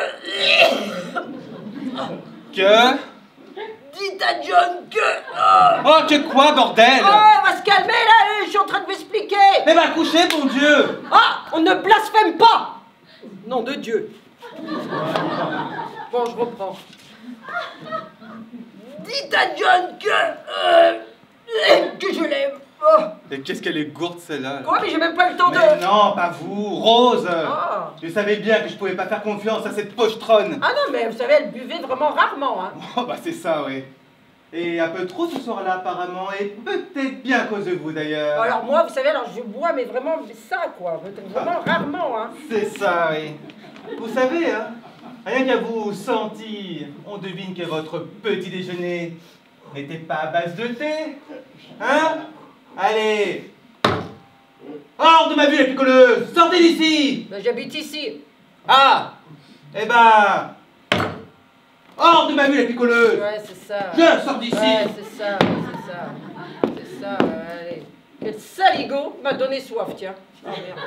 Que? Dites à John que... Oh, que quoi, bordel? Oh, on va se calmer là, je suis en train de m'expliquer. Mais va coucher, bon Dieu! Ah, on ne blasphème pas. Nom de Dieu. Bon, je reprends. Dites à John que je l'aime. Oh. Et qu'est-ce qu'elle est gourde, celle-là? Quoi, mais j'ai même pas eu le temps Mais de... non, pas vous, Rose! Ah. Je savais bien que je pouvais pas faire confiance à cette pochetronne. Ah non, mais vous savez, elle buvait vraiment rarement, hein. Oh, bah c'est ça, oui. Et un peu trop ce soir-là, apparemment, et peut-être bien à cause de vous, d'ailleurs. Alors moi, vous savez, alors je bois, mais vraiment ça, quoi. Vraiment rarement, hein. C'est ça, oui. Vous savez, hein, rien qu'à vous sentir, on devine que votre petit déjeuner n'était pas à base de thé. Hein? Allez! Hors de ma vue, la picoleuse! Sortez d'ici! Ben, j'habite ici. Ah! Eh ben... Hors de ma vue, la picoleuse! Ouais, c'est ça. Je sors d'ici! Ouais, c'est ça, c'est ça. C'est ça, allez. Quel saligo m'a donné soif, tiens. Oh merde,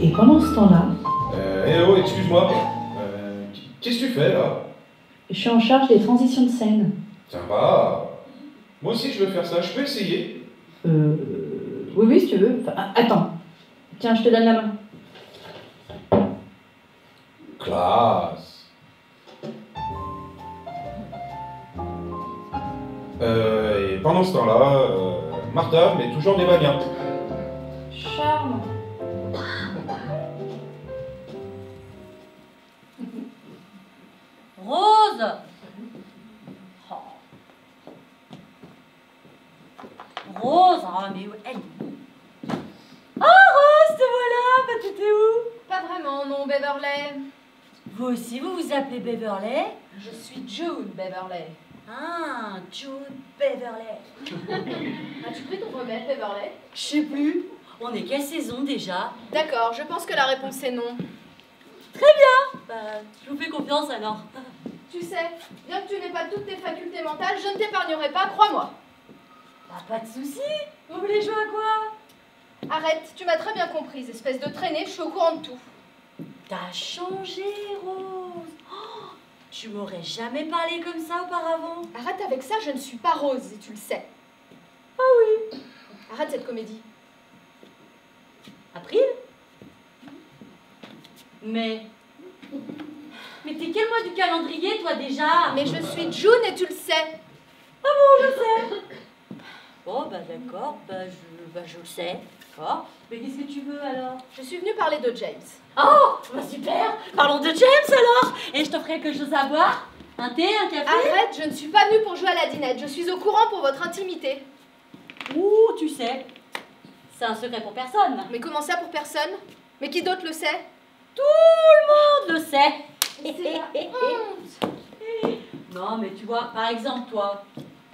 Et pendant ce temps-là, oh, excuse-moi. Qu'est-ce que tu fais là? je suis en charge des transitions de scène. Sympa. Moi aussi je veux faire ça, je peux essayer. Oui, si tu veux. Enfin, attends. Tiens, je te donne la main. Classe. Et pendant ce temps-là, Martha met toujours des manières. Charme. Rose! Oh. Rose, oh, mais où elle? Ah, Rose, te voilà! Bah, t'étais où? Pas vraiment, non, Beverley. Vous aussi, vous vous appelez Beverley? Je suis June Beverley. Ah, June Beverley. As-tu pris ton remède, Beverley? Je sais plus. On est quelle saison déjà? D'accord, je pense que la réponse est non. Très bien. Bah, je vous fais confiance alors. Tu sais, bien que tu n'aies pas toutes tes facultés mentales, je ne t'épargnerai pas, crois-moi. Bah, pas de soucis. Vous voulez jouer à quoi? Arrête, tu m'as très bien comprise, espèce de traînée, je suis au courant de tout. T'as changé, Rose. Oh, tu m'aurais jamais parlé comme ça auparavant. Arrête avec ça, je ne suis pas Rose, et tu le sais. Ah oui. Arrête cette comédie. April? Mais t'es quel mois du calendrier, toi, déjà? Mais je suis June et tu le sais. Ah bon, je sais. Bon, bah d'accord, je le sais. D'accord. Mais qu'est-ce que tu veux alors? Je suis venue parler de James. Oh, bah super. Parlons de James alors. Et je t'offrais quelque chose à boire? Un thé, un café? Arrête, je ne suis pas venue pour jouer à la dinette. Je suis au courant pour votre intimité. Ouh, tu sais, c'est un secret pour personne. Mais comment ça pour personne? Mais qui d'autre le sait? Tout le monde le sait. C'est la honte. Non, mais tu vois, par exemple, toi.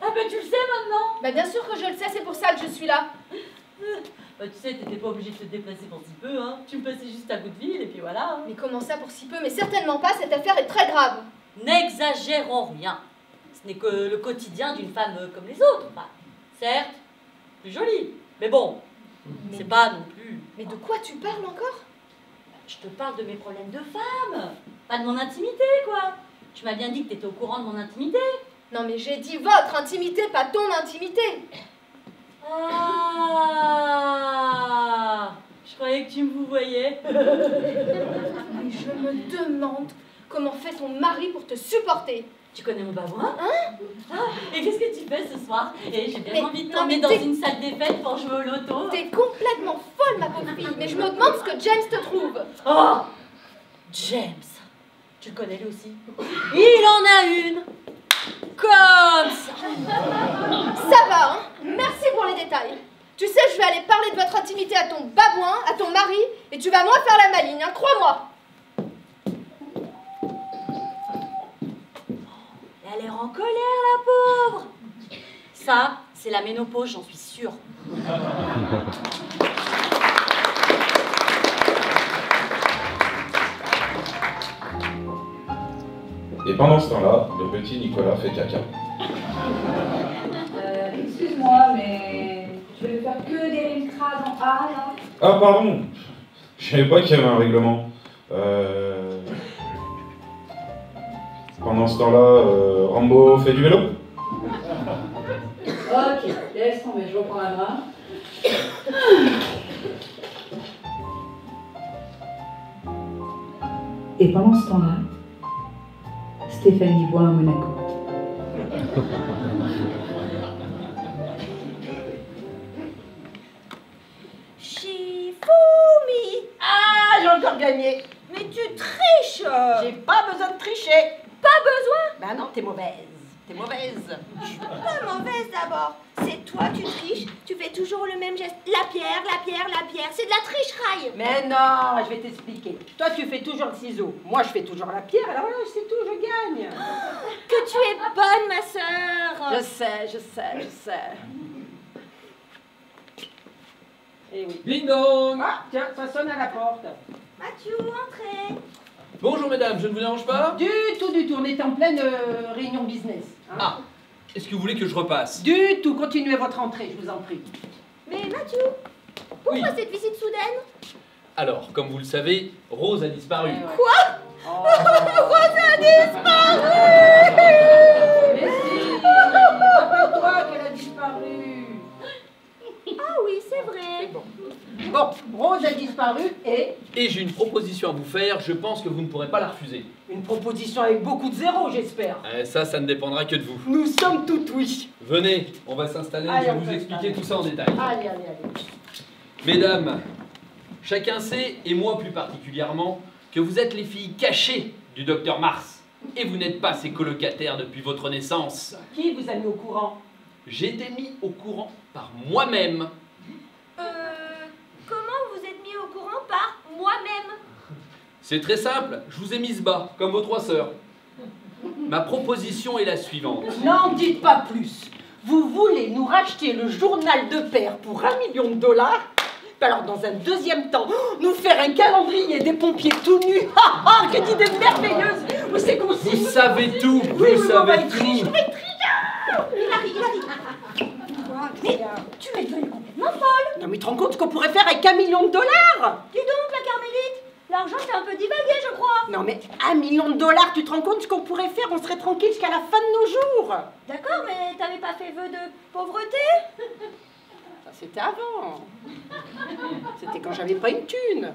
Ah bah tu le sais maintenant. Bah bien sûr que je le sais, c'est pour ça que je suis là. Bah tu sais, t'étais pas obligée de te déplacer pour si peu, hein. Tu me passais juste à bout de ville et puis voilà. Mais comment ça pour si peu? Mais certainement pas, cette affaire est très grave. N'exagérons rien. Ce n'est que le quotidien d'une femme comme les autres. Enfin, certes, plus jolie. Mais bon, c'est pas non plus... Mais de quoi tu parles encore? Je te parle de mes problèmes de femme. Pas de mon intimité, quoi. Tu m'as bien dit que t'étais au courant de mon intimité. Non mais j'ai dit votre intimité, pas ton intimité. Ah, je croyais que tu me voyais. Mais je me demande comment fait ton mari pour te supporter. Tu connais mon babouin? Hein? Ah, et qu'est-ce que tu fais ce soir? Et j'ai bien Mais, envie de non, tomber mais dans t'es- une salle des fêtes pour jouer au loto. T'es complètement folle ma pauvre fille. Mais je me demande ce que James te trouve. Oh, James, tu le connais lui aussi? Il en a une. Comme ça. Ça va, hein? Merci pour les détails. Tu sais, je vais aller parler de votre intimité à ton babouin, à ton mari, et tu vas moins faire la maligne, hein, crois-moi. Elle a l'air en colère, la pauvre. Ça, c'est la ménopause, j'en suis sûre. Et pendant ce temps-là, le petit Nicolas fait caca. Excuse-moi, mais tu veux faire que des lignes crades en A, là? Ah pardon, je savais pas qu'il y avait un règlement. Pendant ce temps-là, Rambo fait du vélo. Ok, laisse tomber, je reprends la main. Et pendant ce temps-là, Stéphanie boit à Monaco. Shifumi! Ah, j'ai encore gagné. Mais tu triches! J'ai pas besoin de tricher. Pas besoin! Bah non, t'es mauvaise. T'es mauvaise. Je suis pas mauvaise d'abord. C'est toi, tu triches. Tu fais toujours le même geste. La pierre, la pierre, la pierre. C'est de la tricherie. Mais non, je vais t'expliquer. Toi, tu fais toujours le ciseau. Moi, je fais toujours la pierre. Alors voilà, c'est tout, je gagne. Que tu es bonne, ma sœur. Je sais, je sais, je sais. Eh oui. Ding dong! Ah, tiens, ça sonne à la porte. Mathieu, entrez. Bonjour mesdames, je ne vous dérange pas? Du tout. On est en pleine réunion business. Hein. Ah, est-ce que vous voulez que je repasse? Du tout, continuez votre entrée, je vous en prie. Mais Mathieu, pourquoi Oui. cette visite soudaine? Alors, comme vous le savez, Rose a disparu. Ouais, ouais. Quoi? Oh. Rose a disparu! Mais si, rappelle-toi qu'elle a disparu. Ah oui, c'est vrai. C'est bon. Bon, Rose a disparu et Et j'ai une proposition à vous faire, je pense que vous ne pourrez pas la refuser. une proposition avec beaucoup de zéros, j'espère. Ça ne dépendra que de vous. Nous sommes tout oui. Venez, on va s'installer, Allez, je on vais vous peut expliquer s'installer. tout ça en détail. Allez. Mesdames, chacun sait, et moi plus particulièrement, que vous êtes les filles cachées du docteur Mars. Et vous n'êtes pas ses colocataires depuis votre naissance. Qui vous a mis au courant? J'ai été mis au courant par moi-même. Comment vous êtes mis au courant par moi-même? C'est très simple, je vous ai mise bas, comme vos 3 sœurs. Ma proposition est la suivante. N'en dites pas plus. Vous voulez nous racheter le journal de père pour $1 million? Alors, dans un deuxième temps, nous faire un calendrier des pompiers tout nus. Ah ah, quelle idée merveilleuse. Où c'est qu'on s'y... Vous savez tout, Oui, vous savez tout. Il arrive. Mais tu es devenue complètement folle. Non, mais tu te rends compte ce qu'on pourrait faire avec $1 million? Dis donc, la Carmélite, l'argent t'est un peu divagué, je crois. Non, mais $1 million, tu te rends compte ce qu'on pourrait faire? On serait tranquille jusqu'à la fin de nos jours. D'accord, mais t'avais pas fait vœu de pauvreté? Ça, c'était avant. C'était quand j'avais pas une thune.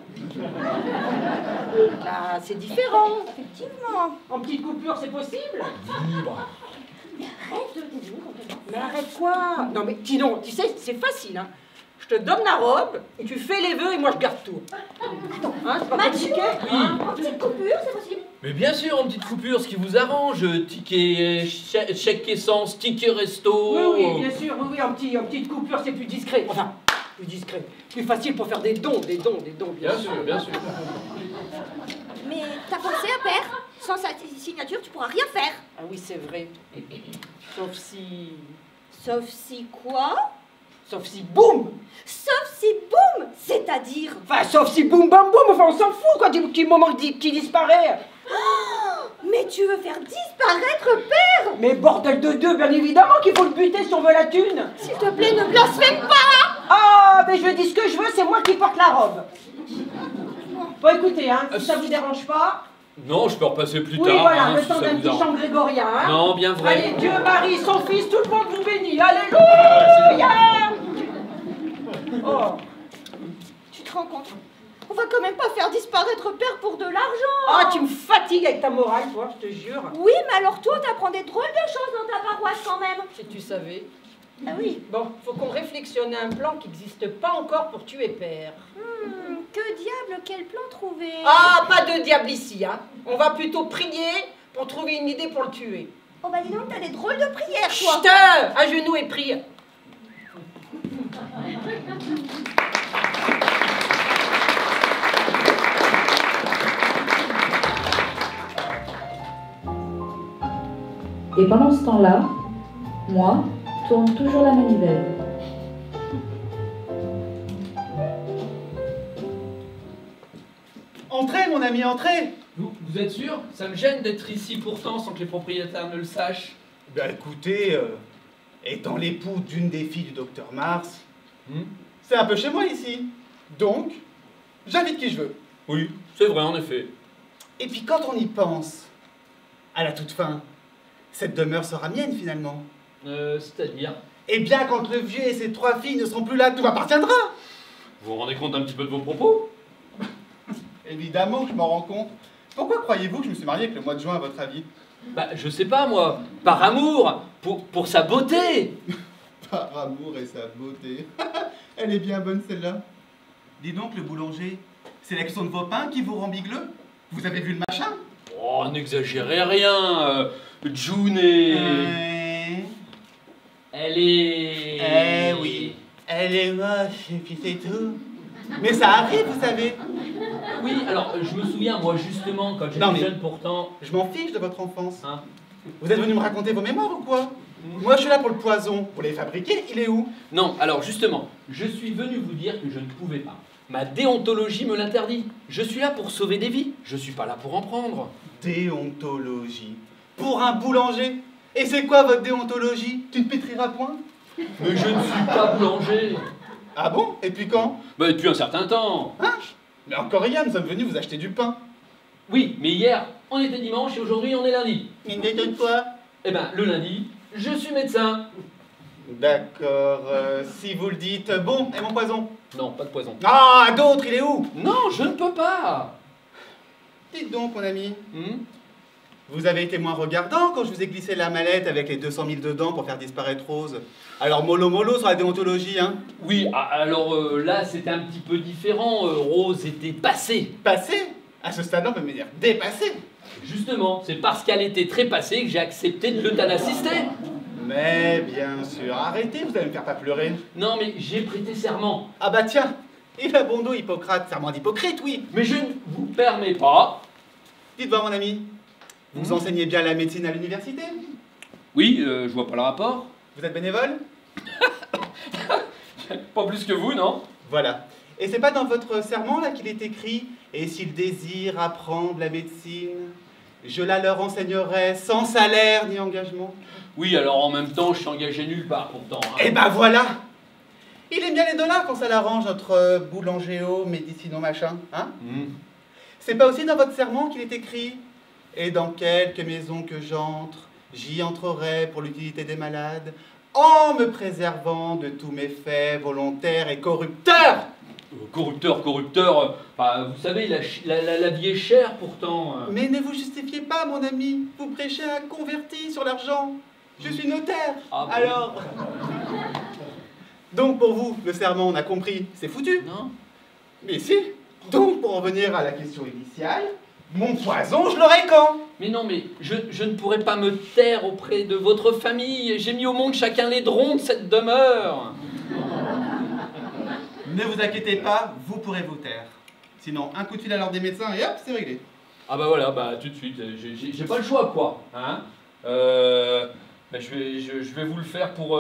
Là, c'est différent. Effectivement. En petite coupure, c'est possible? Mais arrête de t'aider complètement. Mais arrête quoi? Non, mais dis donc, tu sais, c'est facile, hein. Je te donne la robe, et tu fais les vœux, et moi je garde tout. Hein, c'est pas compliqué? Hein, en petite coupure, c'est possible? Mais bien sûr, en petite coupure, ce qui vous arrange. Ticket, chèque essence, ticket resto. Oui, bien sûr, oui, en petite coupure, c'est plus discret. Enfin, plus discret. Plus facile pour faire des dons, Bien sûr, bien sûr. Mais t'as pensé à père? Sans sa signature, tu pourras rien faire. Ah oui, c'est vrai. Sauf si... Sauf si quoi? Sauf si boum! Sauf si boum! C'est-à-dire? Enfin, sauf si boum, bam, boum, enfin, on s'en fout, quoi, du moment qui disparaît. Oh, mais tu veux faire disparaître père? Mais bordel de Dieu, bien évidemment qu'il faut le buter si on veut la thune. S'il te plaît, ne blasphème pas! Ah, mais je dis ce que je veux, c'est moi qui porte la robe. Bon, écoutez, hein, si ça vous dérange pas... Non, je peux repasser plus Oui, tard. voilà, hein, le si temps ça d'un vous petit arrange. chant grégorien, hein. Non, bien vrai. Allez, Dieu, Marie, son fils, tout le monde vous bénit. Alléluia. Oh. Tu te rends compte? On va quand même pas faire disparaître père pour de l'argent. Ah, tu me fatigues avec ta morale, toi, je te jure. Oui, mais alors toi, t'apprends des drôles de choses dans ta paroisse quand même. Si tu savais. Ah oui. Bon, faut qu'on réflexionne à un plan qui n'existe pas encore pour tuer père. Que diable, quel plan trouver? Ah, pas de diable ici, hein. On va plutôt prier pour trouver une idée pour le tuer. Oh bah dis donc, t'as des drôles de prières, toi. Chut, à genoux et prie. Et pendant ce temps-là, moi tourne toujours la manivelle. Entrez, mon ami, entrez. Vous êtes sûr? Ça me gêne d'être ici pourtant sans que les propriétaires ne le sachent. Ben écoutez, étant l'époux d'une des filles du docteur Mars, c'est un peu chez moi ici. Donc, j'invite qui je veux. Oui, c'est vrai en effet. Et puis quand on y pense, à la toute fin, cette demeure sera mienne finalement. C'est-à-dire? Eh bien, quand le vieux et ses 3 filles ne seront plus là, tout m'appartiendra. Vous vous rendez compte un petit peu de vos propos? Évidemment que je m'en rends compte. Pourquoi croyez-vous que je me suis marié avec le mois de juin, à votre avis? Bah, je sais pas moi. Par amour, pour sa beauté. Par amour et sa beauté. Elle est bien bonne celle-là. Dis donc, le boulanger, c'est l'action de vos pains qui vous rend bigleux? Vous avez vu le machin? Oh, n'exagérez rien. June est... Elle est... Eh oui, elle est moche et puis c'est tout. Mais ça arrive, vous savez. Oui, alors, je me souviens, moi, justement, quand Non, j'étais mais jeune, pourtant... Je m'en fiche de votre enfance. Hein? Vous êtes venu me raconter vos mémoires ou quoi? Moi, je suis là pour le poison. Pour les fabriquer, il est où? Non, alors, justement, je suis venu vous dire que je ne pouvais pas. Ma déontologie me l'interdit. Je suis là pour sauver des vies. Je suis pas là pour en prendre. Déontologie? Pour un boulanger? Et c'est quoi votre déontologie? Tu ne pétriras point? Mais je ne suis pas boulanger. Ah bon? Et puis quand? Bah, depuis un certain temps. Hein? Mais encore hier, nous sommes venus vous acheter du pain. Oui, mais hier, on était dimanche et aujourd'hui, on est lundi. Une idée de quoi? Eh ben, le lundi, je suis médecin. D'accord, si vous le dites. Bon, et mon poison? Non, pas de poison. Ah, d'autres, il est où? Non, je ne peux pas. Dites donc, mon ami. Vous avez été moins regardant quand je vous ai glissé la mallette avec les 200 000 dedans pour faire disparaître Rose. Alors, mollo sur la déontologie, hein? Oui, alors là, c'était un petit peu différent. Rose était passée. Passée? À ce stade-là, on peut me dire dépassée. Justement, c'est parce qu'elle était très passée que j'ai accepté de l'euthanassister. Mais bien sûr, arrêtez, vous allez me faire pas pleurer. Non, mais j'ai prêté serment. Ah bah tiens, il a bon dos, Hippocrate, serment d'hypocrite, oui. Mais je ne vous permets pas. Dites-moi, mon ami, vous enseignez bien la médecine à l'université? Oui, je vois pas le rapport. Vous êtes bénévole? Pas plus que vous, non? Voilà. Et c'est pas dans votre serment là qu'il est écrit « Et s'ils désirent apprendre la médecine, je la leur enseignerai sans salaire ni engagement. » Oui, alors en même temps, je suis engagé nulle part pourtant. Hein. Eh ben voilà! Il aime bien les dollars quand ça l'arrange, notre boulangéo, médicino machin, hein? C'est pas aussi dans votre serment qu'il est écrit « Et dans quelque maison que j'entre, j'y entrerai pour l'utilité des malades, en me préservant de tous mes faits volontaires et corrupteurs. » Corrupteur, bah, vous savez, la vie est chère pourtant. Mais ne vous justifiez pas, mon ami. Vous prêchez à un converti sur l'argent. Je suis notaire. Ah, bon. Alors. Donc pour vous, le serment, on a compris, c'est foutu. Non. Mais si. Donc pour en venir à la question initiale, mon poison, je l'aurai quand? Mais non, mais je ne pourrais pas me taire auprès de votre famille. J'ai mis au monde chacun l'aideron de cette demeure. Ne vous inquiétez pas, vous pourrez vous taire. Sinon, un coup de fil à l'ordre des médecins et hop, c'est réglé. Ah bah voilà, bah tout de suite, j'ai pas le choix quoi. Hein bah, je vais vous le faire pour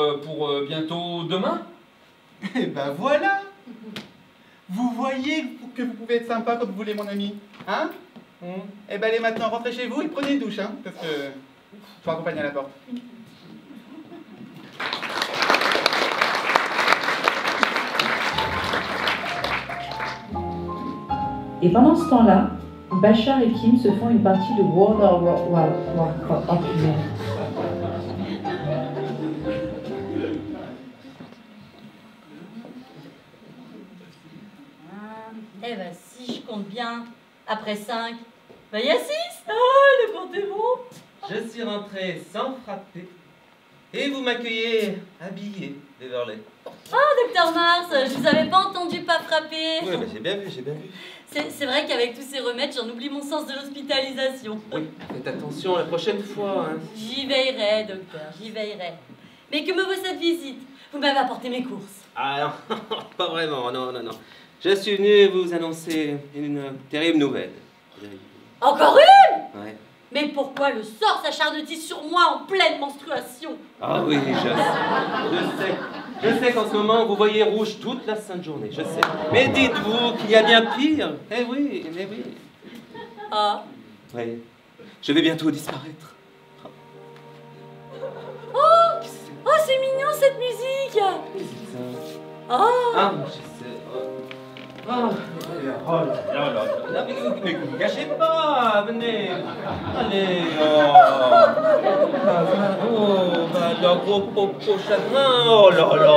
bientôt demain. Et ben voilà. Vous voyez que vous pouvez être sympa comme vous voulez, mon ami. Hein? Et ben allez maintenant, rentrez chez vous et prenez une douche, hein, parce que je vous accompagne à la porte. Et pendant ce temps-là, Bachar et Kim se font une partie de World of Warcraft. Oh, putain. Eh ben si je compte bien, après 5, ben il y a 6. Ah, le compte est bon. Je suis rentré sans frapper. Et vous m'accueillez habillé, Beverley. Oh, docteur Mars, je vous avais pas entendu pas frapper. Oui, mais j'ai bien vu, j'ai bien vu. C'est vrai qu'avec tous ces remèdes, j'en oublie mon sens de l'hospitalisation. Oui, faites attention la prochaine fois. Hein. J'y veillerai, docteur, j'y veillerai. Mais que me vaut cette visite? Vous m'avez apporté mes courses. Ah non, pas vraiment, non. Je suis venu vous annoncer une terrible nouvelle. Encore une? Ouais. Mais pourquoi le sort s'acharne-t-il sur moi en pleine menstruation? Ah oui, je sais qu'en ce moment vous voyez rouge toute la sainte journée, je sais. Mais dites-vous qu'il y a bien pire. Eh oui. Ah. Oui, je vais bientôt disparaître. Oh, c'est mignon cette musique. Oh. Ah, je sais. Oh là, mais vous ne me gâchez pas, venez. Allez, le gros popo chagrin, oh là là.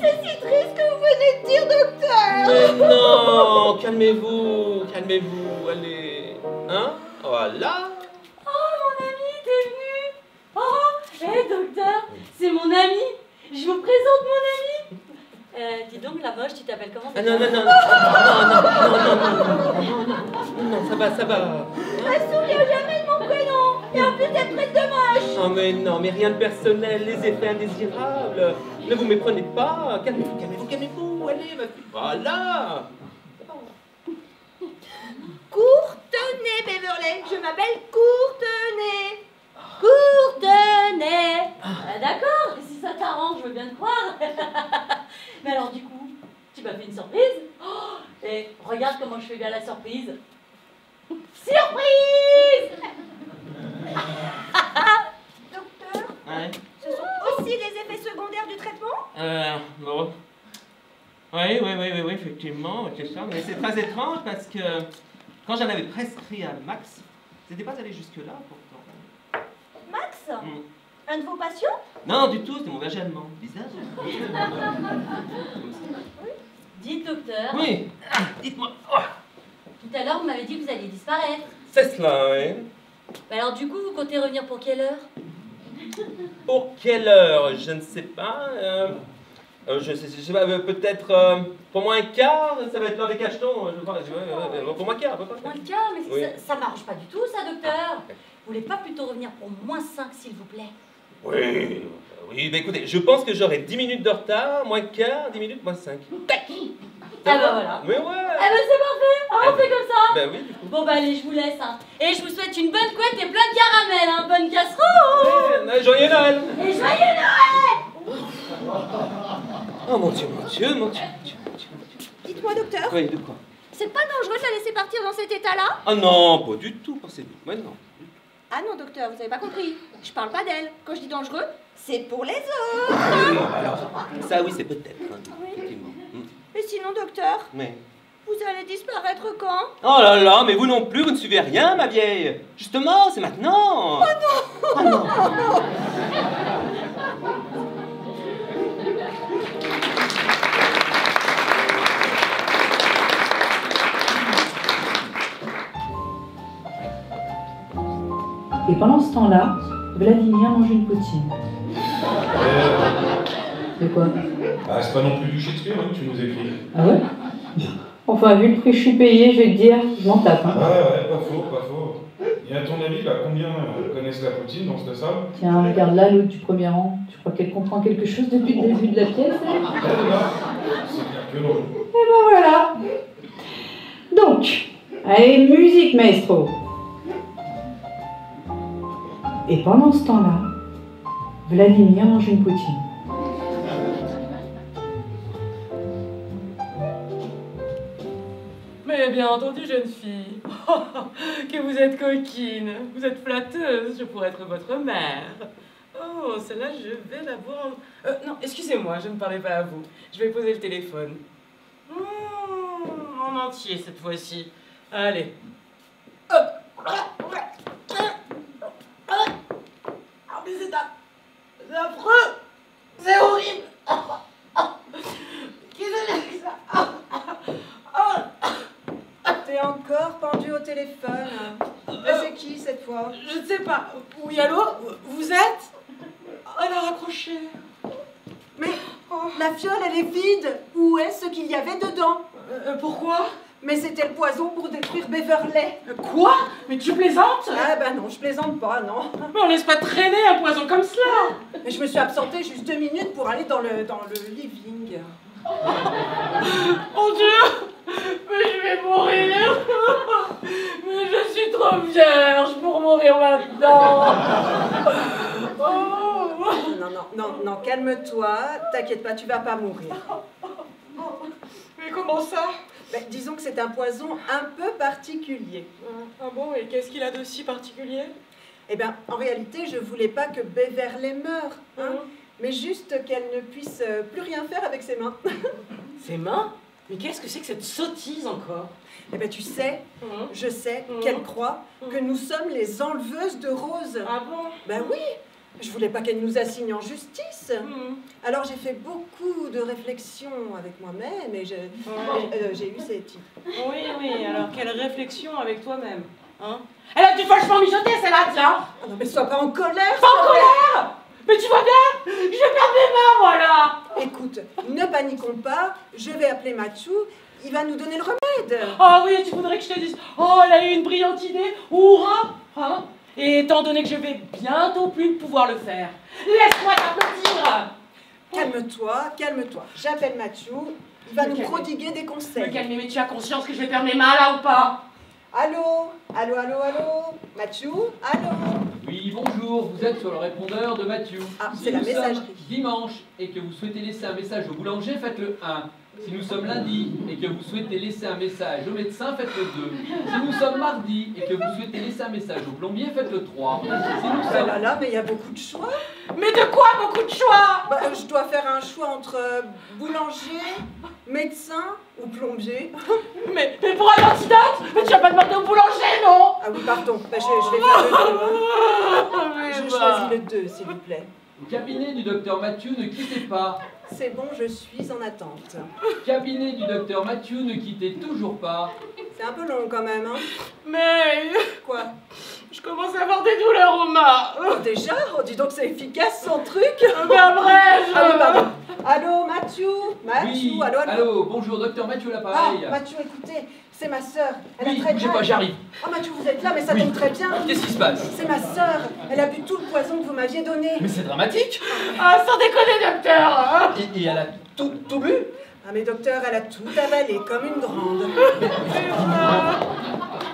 C'est si triste que vous venez de dire, docteur. Mais non, calmez-vous, allez. Hein, voilà. Oh, mon ami, t'es venu. Oh, hé, docteur, c'est mon ami. Je vous présente mon ami. Dis donc, la moche, tu t'appelles comment? Ah non, ça va. Elle se souvient jamais de mon prénom. Et en plus, elle traite de moche. Oh mais non, mais rien de personnel, les effets indésirables. Ne vous méprenez pas. Calmez-vous, allez, ma fille. Voilà. Courtenay, Beverley. Je m'appelle Courtenay. Courtenay. D'accord, si ça t'arrange, je veux bien te croire. Mais alors du coup, tu m'as fait une surprise? Oh, et regarde comment je fais bien la surprise. Surprise! Docteur, Ouais. ce sont aussi les effets secondaires du traitement? Bon. Oui, effectivement, c'est ça. Mais c'est très étrange parce que quand j'en avais prescrit à Max, c'était pas allé jusque-là pourtant. Max? Un de vos patients? Non, du tout, c'était mon berger allemand. Bizarre. Dites, docteur. Oui, dites-moi. Tout à l'heure, vous m'avez dit que vous alliez disparaître. C'est cela, oui. Alors du coup, vous comptez revenir pour quelle heure? Pour quelle heure? Je ne sais pas. Je sais pas, peut-être pour moins un quart, ça va être l'heure des cachetons. Pour moins un quart, à peu près. Moins un quart, mais Oui. ça m'arrange pas du tout, ça, docteur. Vous voulez pas plutôt revenir pour moins 5, s'il vous plaît? Oui, mais écoutez, je pense que j'aurai 10 minutes de retard, moins quart, 10 minutes, moins 5. Tac! Ah bah voilà. Mais ouais! Ah bah c'est parfait, on fait comme ça. Ben oui, du coup. Bon bah allez, je vous laisse. Hein. Et je vous souhaite une bonne couette et plein de caramel, hein. Bonne casserole. Ouais, joyeux Noël! Et joyeux Noël. Oh mon Dieu. dites-moi, docteur, Oui, de quoi? c'est pas dangereux de la laisser partir dans cet état-là? Ah non, pas du tout, pensez-vous. Mais non. Ah non, docteur, vous avez pas compris. Je parle pas d'elle. Quand je dis dangereux, c'est pour les autres. Alors, ça, oui, c'est peut-être. Hein, Oui. effectivement. Et sinon, docteur, Mais... vous allez disparaître quand? Oh là là, mais vous non plus, vous ne suivez rien, ma vieille. Justement, c'est maintenant. Oh non! Oh non! Et pendant ce temps-là, Vladimir mange une poutine. De quoi? Ah, c'est pas non plus du Shakespeare hein, que tu nous écris. Ah ouais? Enfin, vu le prix que je suis payé, je vais te dire, je m'en tape. Hein. Ouais, pas faux, pas faux. Et à ton avis, là, combien connaissent la poutine dans cette salle? Tiens, regarde là, l'autre du premier rang. Tu crois qu'elle comprend quelque chose depuis le début de la pièce, elle? C'est clair que non. Et ben voilà. Donc, allez, musique, maestro. Et pendant ce temps-là, Vladimir mange une poutine. Mais bien entendu, jeune fille, que vous êtes coquine, vous êtes flatteuse, je pourrais être votre mère. Oh, celle-là, je vais la voir. Non, excusez-moi, je ne parlais pas à vous. Je vais poser le téléphone. En entier cette fois-ci. Allez. Mais c'est affreux. C'est horrible. Qu'est-ce que c'est que ça? T'es encore pendu au téléphone. Mais c'est qui cette fois? Je ne sais pas. Oui, allô? Vous êtes? Elle a raccroché. Mais la fiole, elle est vide. Où est ce qu'il y avait dedans? Pourquoi? Mais c'était le poison pour détruire Beverley. Quoi? Mais tu plaisantes? Ah bah non, je plaisante pas, non. Mais on laisse pas traîner un poison comme cela. Mais je me suis absentée juste 2 minutes pour aller dans le living. Mon Dieu! Mais je vais mourir! Mais je suis trop vierge pour mourir maintenant! Non, calme-toi. T'inquiète pas, tu vas pas mourir. Mais comment ça? Ben, disons que c'est un poison un peu particulier. Ah bon? Et qu'est-ce qu'il a de si particulier? Eh bien, en réalité, je voulais pas que Beverley meure, hein, mais juste qu'elle ne puisse plus rien faire avec ses mains. Ses mains? Mais qu'est-ce que c'est que cette sottise encore? Eh bien, tu sais, je sais qu'elle croit que nous sommes les enleveuses de Rose. Ah bon? Ben oui, je voulais pas qu'elle nous assigne en justice. Alors j'ai fait beaucoup de réflexions avec moi-même et j'ai eu ces types. Oui, alors quelle réflexion avec toi-même, hein? Elle a dû vachement mijoter, celle-là, tiens! Oh non, mais sois pas en colère! Pas en colère! Mais tu vois bien, je vais perdre mes mains, voilà! Écoute, ne paniquons pas, je vais appeler Mathieu, il va nous donner le remède. Ah oui, tu voudrais que je te dise, oh, elle a eu une brillante idée, hurrah! Hein? Et étant donné que je vais bientôt plus pouvoir le faire, laisse-moi t'applaudir! Calme-toi, j'appelle Mathieu, il va nous prodiguer des conseils. Me calmer, mais tu as conscience que je vais perdre mes mains là ou pas? Allô? Mathieu? Allô? Oui, bonjour, vous êtes sur le répondeur de Mathieu. Ah, si c'est la nous sommes messagerie. dimanche et que vous souhaitez laisser un message au boulanger, faites le 1. Si nous sommes lundi et que vous souhaitez laisser un message au médecin, faites le 2. Si nous sommes mardi et que vous souhaitez laisser un message au plombier, faites le 3. Si nous sommes... Ah là, mais il y a beaucoup de choix. Mais de quoi beaucoup de choix? Bah, je dois faire un choix entre boulanger, médecin ou plombier. Mais pour un antidote? Mais tu vas pas demander au boulanger, non? Ah oui, pardon, bah, je vais faire le 2. Je choisis le 2, s'il vous plaît. Cabinet du docteur Mathieu, ne quittez pas. C'est bon, je suis en attente. Cabinet du docteur Mathieu, ne quittez toujours pas. C'est un peu long quand même, hein. Mais... Quoi? Je commence à avoir des douleurs aux mains. Oh, déjà? Oh, dis donc, c'est efficace son truc. Ben bref. Ah oui, pardon. Allô, Mathieu? Oui, allô, bonjour, docteur Mathieu, l'appareil. Ah, Mathieu, écoutez, c'est ma sœur. Elle Oui, a très bougez bien. pas, j'arrive. Oh, Mathieu, vous êtes là, mais ça tombe très bien. Qu'est-ce qui se passe? C'est ma sœur. Elle a bu tout le poison que vous m'aviez donné. Mais c'est dramatique. Ah, sans déconner, docteur. Et elle a tout bu? Ah, mais docteur, elle a tout avalé comme une grande.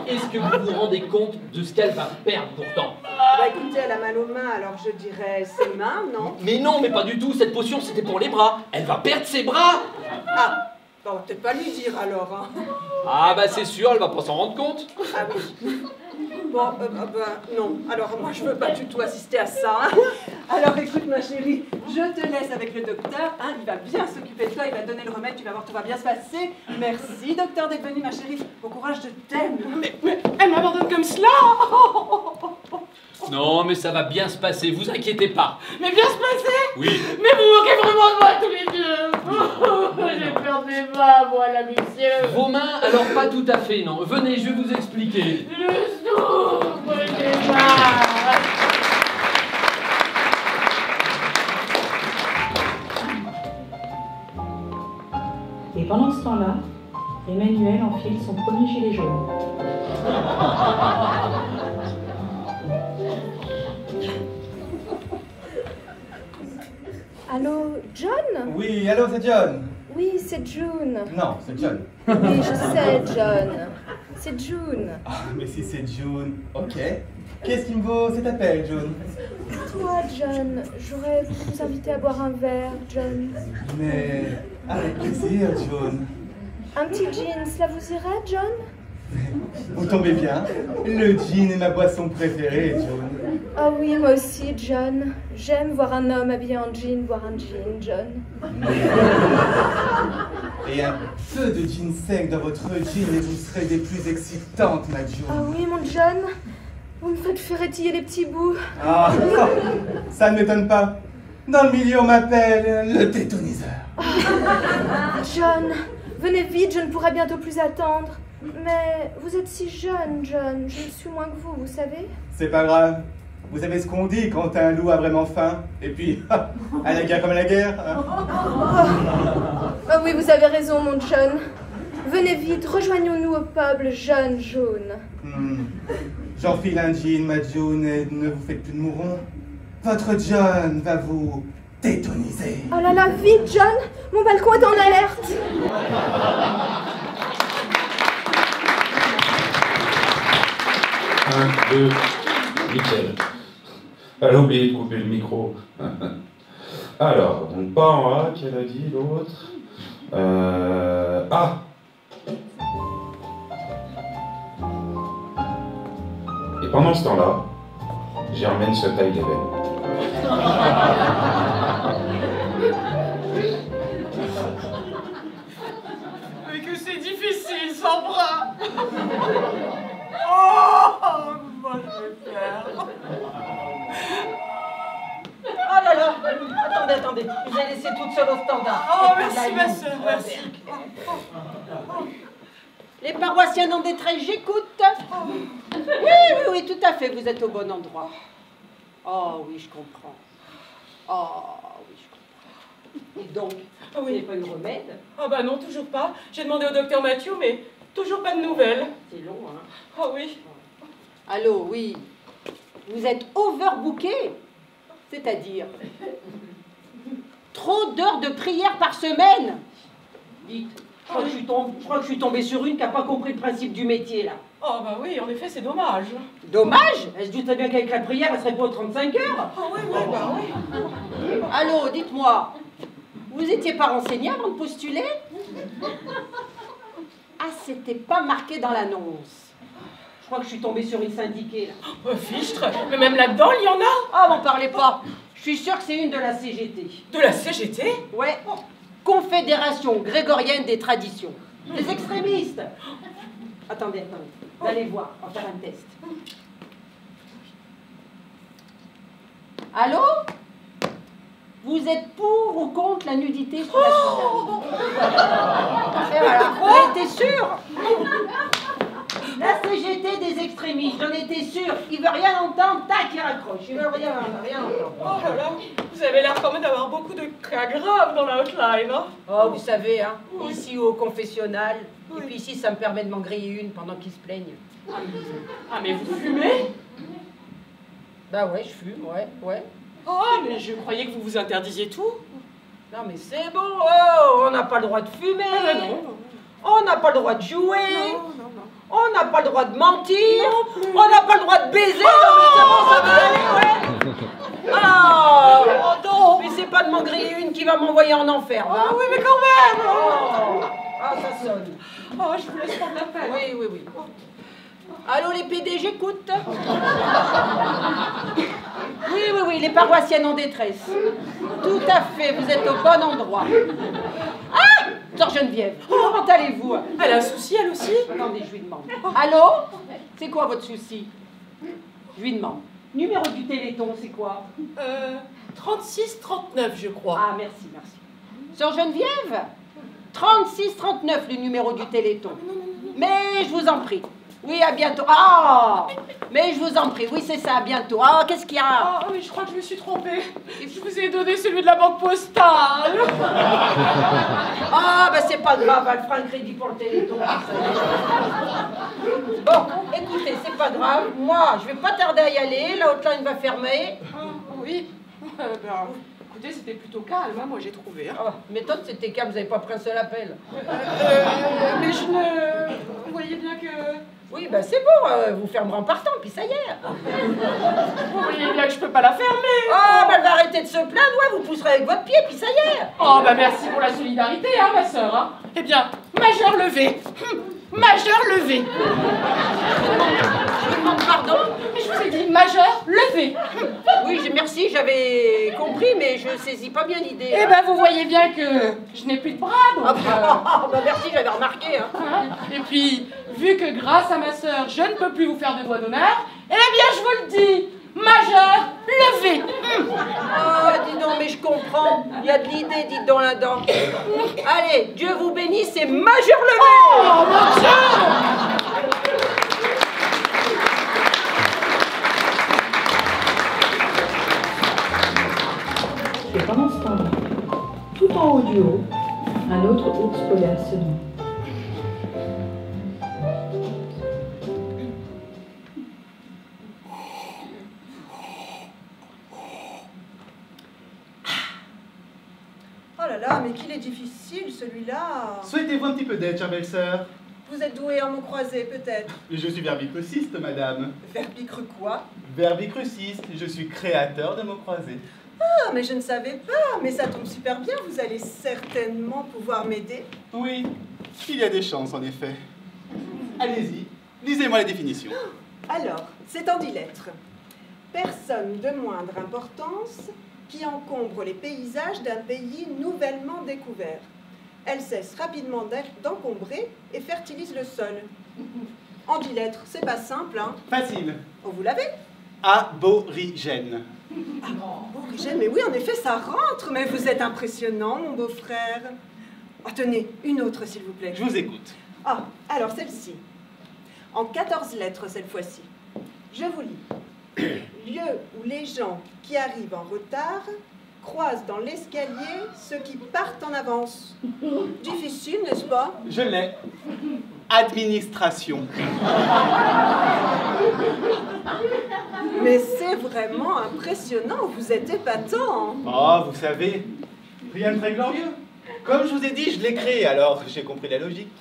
Est-ce que vous vous rendez compte de ce qu'elle va perdre pourtant? Bah écoutez, elle a mal aux mains, alors je dirais ses mains, non? Mais non, mais pas du tout, cette potion c'était pour les bras. Elle va perdre ses bras. Ah, Bon, peut-être pas lui dire alors, hein. Ah bah c'est sûr, elle va pas s'en rendre compte. Ah oui. Bon, non. Alors moi je veux pas du tout assister à ça. Hein. Alors écoute ma chérie, je te laisse avec le docteur. Hein, il va bien s'occuper de toi, il va te donner le remède, tu vas voir, tout va bien se passer. Merci docteur d'être venu ma chérie. Bon courage, je t'aime. Mais elle m'abandonne comme cela. Non, mais ça va bien se passer, vous inquiétez pas. Mais bien se passer? Oui. Mais vous moquez vraiment de moi tous les deux. J'ai peur des mains, moi, la monsieur. Vos mains, alors pas tout à fait, non. Venez, je vais vous expliquer. Je souffre des mains. Et pendant ce temps-là, Emmanuel enfile son premier gilet jaune. Allô, John? Oui, allô, c'est John. Oui, c'est June. Non, c'est John. Oui, je sais, John. C'est June. Ah, mais si c'est June, ok. Qu'est-ce qu'il me vaut cet appel, June? Toi, John, j'aurais voulu vous inviter à boire un verre, John. Mais avec plaisir, June. Un petit gin, cela vous irait, John? Vous tombez bien. Le gin est ma boisson préférée, June. Ah oui, moi aussi, John. J'aime voir un homme habillé en jean boire un gin, John. Et un peu de ginseng dans votre gin et vous serez des plus excitantes, ma June. Ah oui, mon John. Vous me faites ferrétiller les petits bouts. Ah, ça ne m'étonne pas. Dans le milieu, on m'appelle le tétoniseur. John, venez vite, je ne pourrai bientôt plus attendre. Mais vous êtes si jeune, John. Je le suis moins que vous savez. C'est pas grave. Vous savez ce qu'on dit quand un loup a vraiment faim. Et puis, à la guerre comme à la guerre. Hein. Ah oui, vous avez raison, mon John. Venez vite, rejoignons-nous au pub, le jeune jaune. J'enfile un jean, ma June, et ne vous faites plus de mourons. Votre John va vous tétoniser. Oh là là, vite, John. Mon balcon est en alerte. Un, deux, nickel. Elle a oublié de couper le micro. Alors, donc pas en A, qu'elle a dit l'autre. A. Et pendant ce temps-là, Germaine se taille les veines. Mais que c'est difficile sans bras. Oh, moi je vais faire. Oh là là. Attendez. Je vous ai laissé toute seule au standard. Oh, merci ma soeur, merci. Les paroissiens en détresse, j'écoute. Oui, tout à fait, vous êtes au bon endroit. Oh oui, je comprends. Et donc, vous n'avez pas eu de remède? Ah bah non, toujours pas. J'ai demandé au docteur Mathieu, mais toujours pas de nouvelles. C'est long, hein? Oh oui. Allô, oui. Vous êtes overbooké? C'est-à-dire trop d'heures de prière par semaine? Dites. Je crois que je suis tombée sur une qui n'a pas compris le principe du métier, là. Oh bah oui, en effet, c'est dommage. Dommage? Elle se douterait bien qu'avec la prière, elle serait pas aux 35 heures. Oh oui, bah oui. Allô, dites-moi, vous étiez pas renseigné avant de postuler? Ah, c'était pas marqué dans l'annonce. Je crois que je suis tombée sur une syndiquée, là. Oh, fichtre, mais même là-dedans, il y en a. Ah, m'en parlez pas. Je suis sûre que c'est une de la CGT. De la CGT? Ouais. Confédération grégorienne des traditions. Des extrémistes. Attendez. Vous allez voir, on va faire un test. Allô? Vous êtes pour ou contre la nudité sur la Suzanne? Et voilà, j'en étais sûre. La CGT des extrémistes, j'en étais sûre. Il veut rien entendre, tac, il raccroche. Il veut rien entendre. Oh là là, vous avez l'air quand même d'avoir beaucoup de cas graves dans la hotline, hein? Oh, vous savez, hein, ici au confessionnal, et puis ici, ça me permet de m'en griller une pendant qu'ils se plaignent. Ah, mais vous fumez? Bah ouais, je fume, ouais. Oh, mais je croyais que vous vous interdisiez tout. Non, mais c'est bon, oh, on n'a pas le droit de fumer. Ah, non. On n'a pas le droit de jouer. Non. On n'a pas le droit de mentir. On n'a pas le droit de baiser. Non, mais c'est bon, ça va aller, ouais. Ah, non. Mais c'est pas de m'en griller une qui va m'envoyer en enfer, là. Ah oui, mais quand même. Ah, ça sonne. Oh, je vous laisse prendre l'appel. Oui, oui, oui. Allô, les PD, j'écoute. Oui, oui, oui, les paroissiennes en détresse. Tout à fait, vous êtes au bon endroit. Ah, Sœur Geneviève, comment allez-vous? Elle a un souci, elle aussi? Attendez, je lui demande. Allô? C'est quoi votre souci? Je lui demande. Numéro du Téléthon, c'est quoi? 36-39, je crois. Ah, merci, merci. Sœur Geneviève? 36-39, le numéro du Téléthon. Mais je vous en prie. Oui, à bientôt. Ah! Mais je vous en prie, oui, c'est ça, à bientôt. Ah, qu'est-ce qu'il y a? Ah oui, je crois que je me suis trompée. Je vous ai donné celui de la banque postale. Ah, ben c'est pas grave, elle fera un crédit pour le Téléthon. Bon, écoutez, c'est pas grave. Moi, je vais pas tarder à y aller. La hotline va fermer. Oui. Écoutez, c'était plutôt calme, hein, moi j'ai trouvé. Hein. Oh, méthode, c'était calme, vous n'avez pas pris un seul appel. Mais je ne... Vous voyez bien que... Oui, ben c'est bon, vous fermerez en partant, puis ça y est. Vous voyez bien que je peux pas la fermer. Oh, ben elle va arrêter de se plaindre, ouais, vous pousserez avec votre pied, puis ça y est. Oh, ben merci pour la solidarité, hein, ma sœur. Hein. Eh bien, majeur levé. Majeur levé. Pardon? Je vous ai dit majeur levé. Oui, merci, j'avais compris, mais je saisis pas bien l'idée. Eh ben, vous voyez bien que je n'ai plus de bras, donc... Ah, ben merci, j'avais remarqué. Hein. Et puis, vu que grâce à ma sœur, je ne peux plus vous faire de doigt d'honneur, eh bien, je vous le dis, majeur levé. Ah, dis donc, mais je comprends. Il y a de l'idée, dites donc là-dedans. Allez, Dieu vous bénisse, c'est majeur levé. Oh, mon Dieu! Et pendant ce temps-là, tout en haut du haut, un autre ours polaire se noue. Oh là là, mais qu'il est difficile celui-là. Souhaitez-vous un petit peu d'aide, chère belle-sœur? Vous êtes doué en mots croisés, peut-être. Je suis verbicruciste, madame. Verbicre quoi? Verbicruciste, je suis créateur de mots croisés. Ah, mais je ne savais pas. Mais ça tombe super bien, vous allez certainement pouvoir m'aider. Oui, il y a des chances, en effet. Allez-y, lisez-moi la définition. Alors, c'est en 10 lettres. Personne de moindre importance qui encombre les paysages d'un pays nouvellement découvert. Elle cesse rapidement d'encombrer et fertilise le sol. En 10 lettres, c'est pas simple, hein? Facile. Oh, vous l'avez? Aborigène. Aborigène, mais oui, en effet, ça rentre. Mais vous êtes impressionnant, mon beau-frère. Oh, tenez, une autre, s'il vous plaît. Je vous écoute. Ah, alors celle-ci. En 14 lettres, cette fois-ci. Je vous lis. Lieu où les gens qui arrivent en retard croisent dans l'escalier ceux qui partent en avance. Difficile, n'est-ce pas? Je l'ai. Administration. Mais c'est vraiment impressionnant, vous êtes épatant. Oh, vous savez, rien de très glorieux. Comme je vous ai dit, je l'ai créé, alors j'ai compris la logique.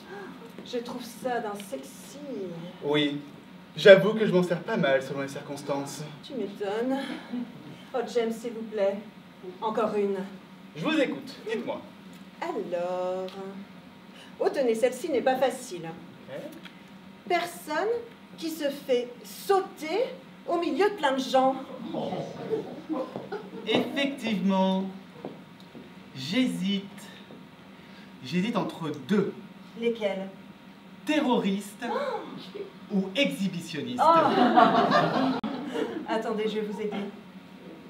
Je trouve ça d'un sexy. Oui, j'avoue que je m'en sers pas mal selon les circonstances. Tu m'étonnes. Oh, James, s'il vous plaît. Encore une. Je vous écoute, dites-moi. Alors... Oh, tenez, celle-ci n'est pas facile. Okay. Personne qui se fait sauter au milieu de plein de gens. Effectivement, j'hésite. J'hésite entre deux. Lesquels? Terroriste ou exhibitionniste. Oh. Attendez, je vais vous aider.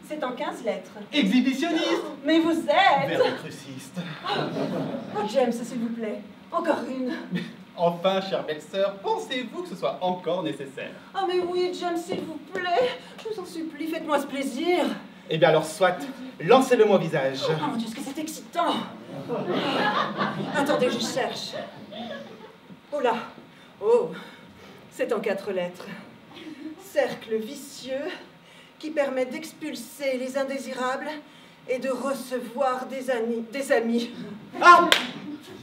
C'est en 15 lettres. Exhibitionniste. Mais vous êtes... Verbicruciste. Oh, James, s'il vous plaît. Encore une. Enfin, chère belle-sœur, pensez-vous que ce soit encore nécessaire? Oh, mais oui, James, s'il vous plaît. Je vous en supplie, faites-moi ce plaisir. Eh bien alors, soit, lancez-le-moi au visage. Oh mon Dieu, ce que c'est excitant. Attendez, je cherche. Oh là. Oh, c'est en 4 lettres. Cercle vicieux qui permet d'expulser les indésirables et de recevoir des amis. Ah!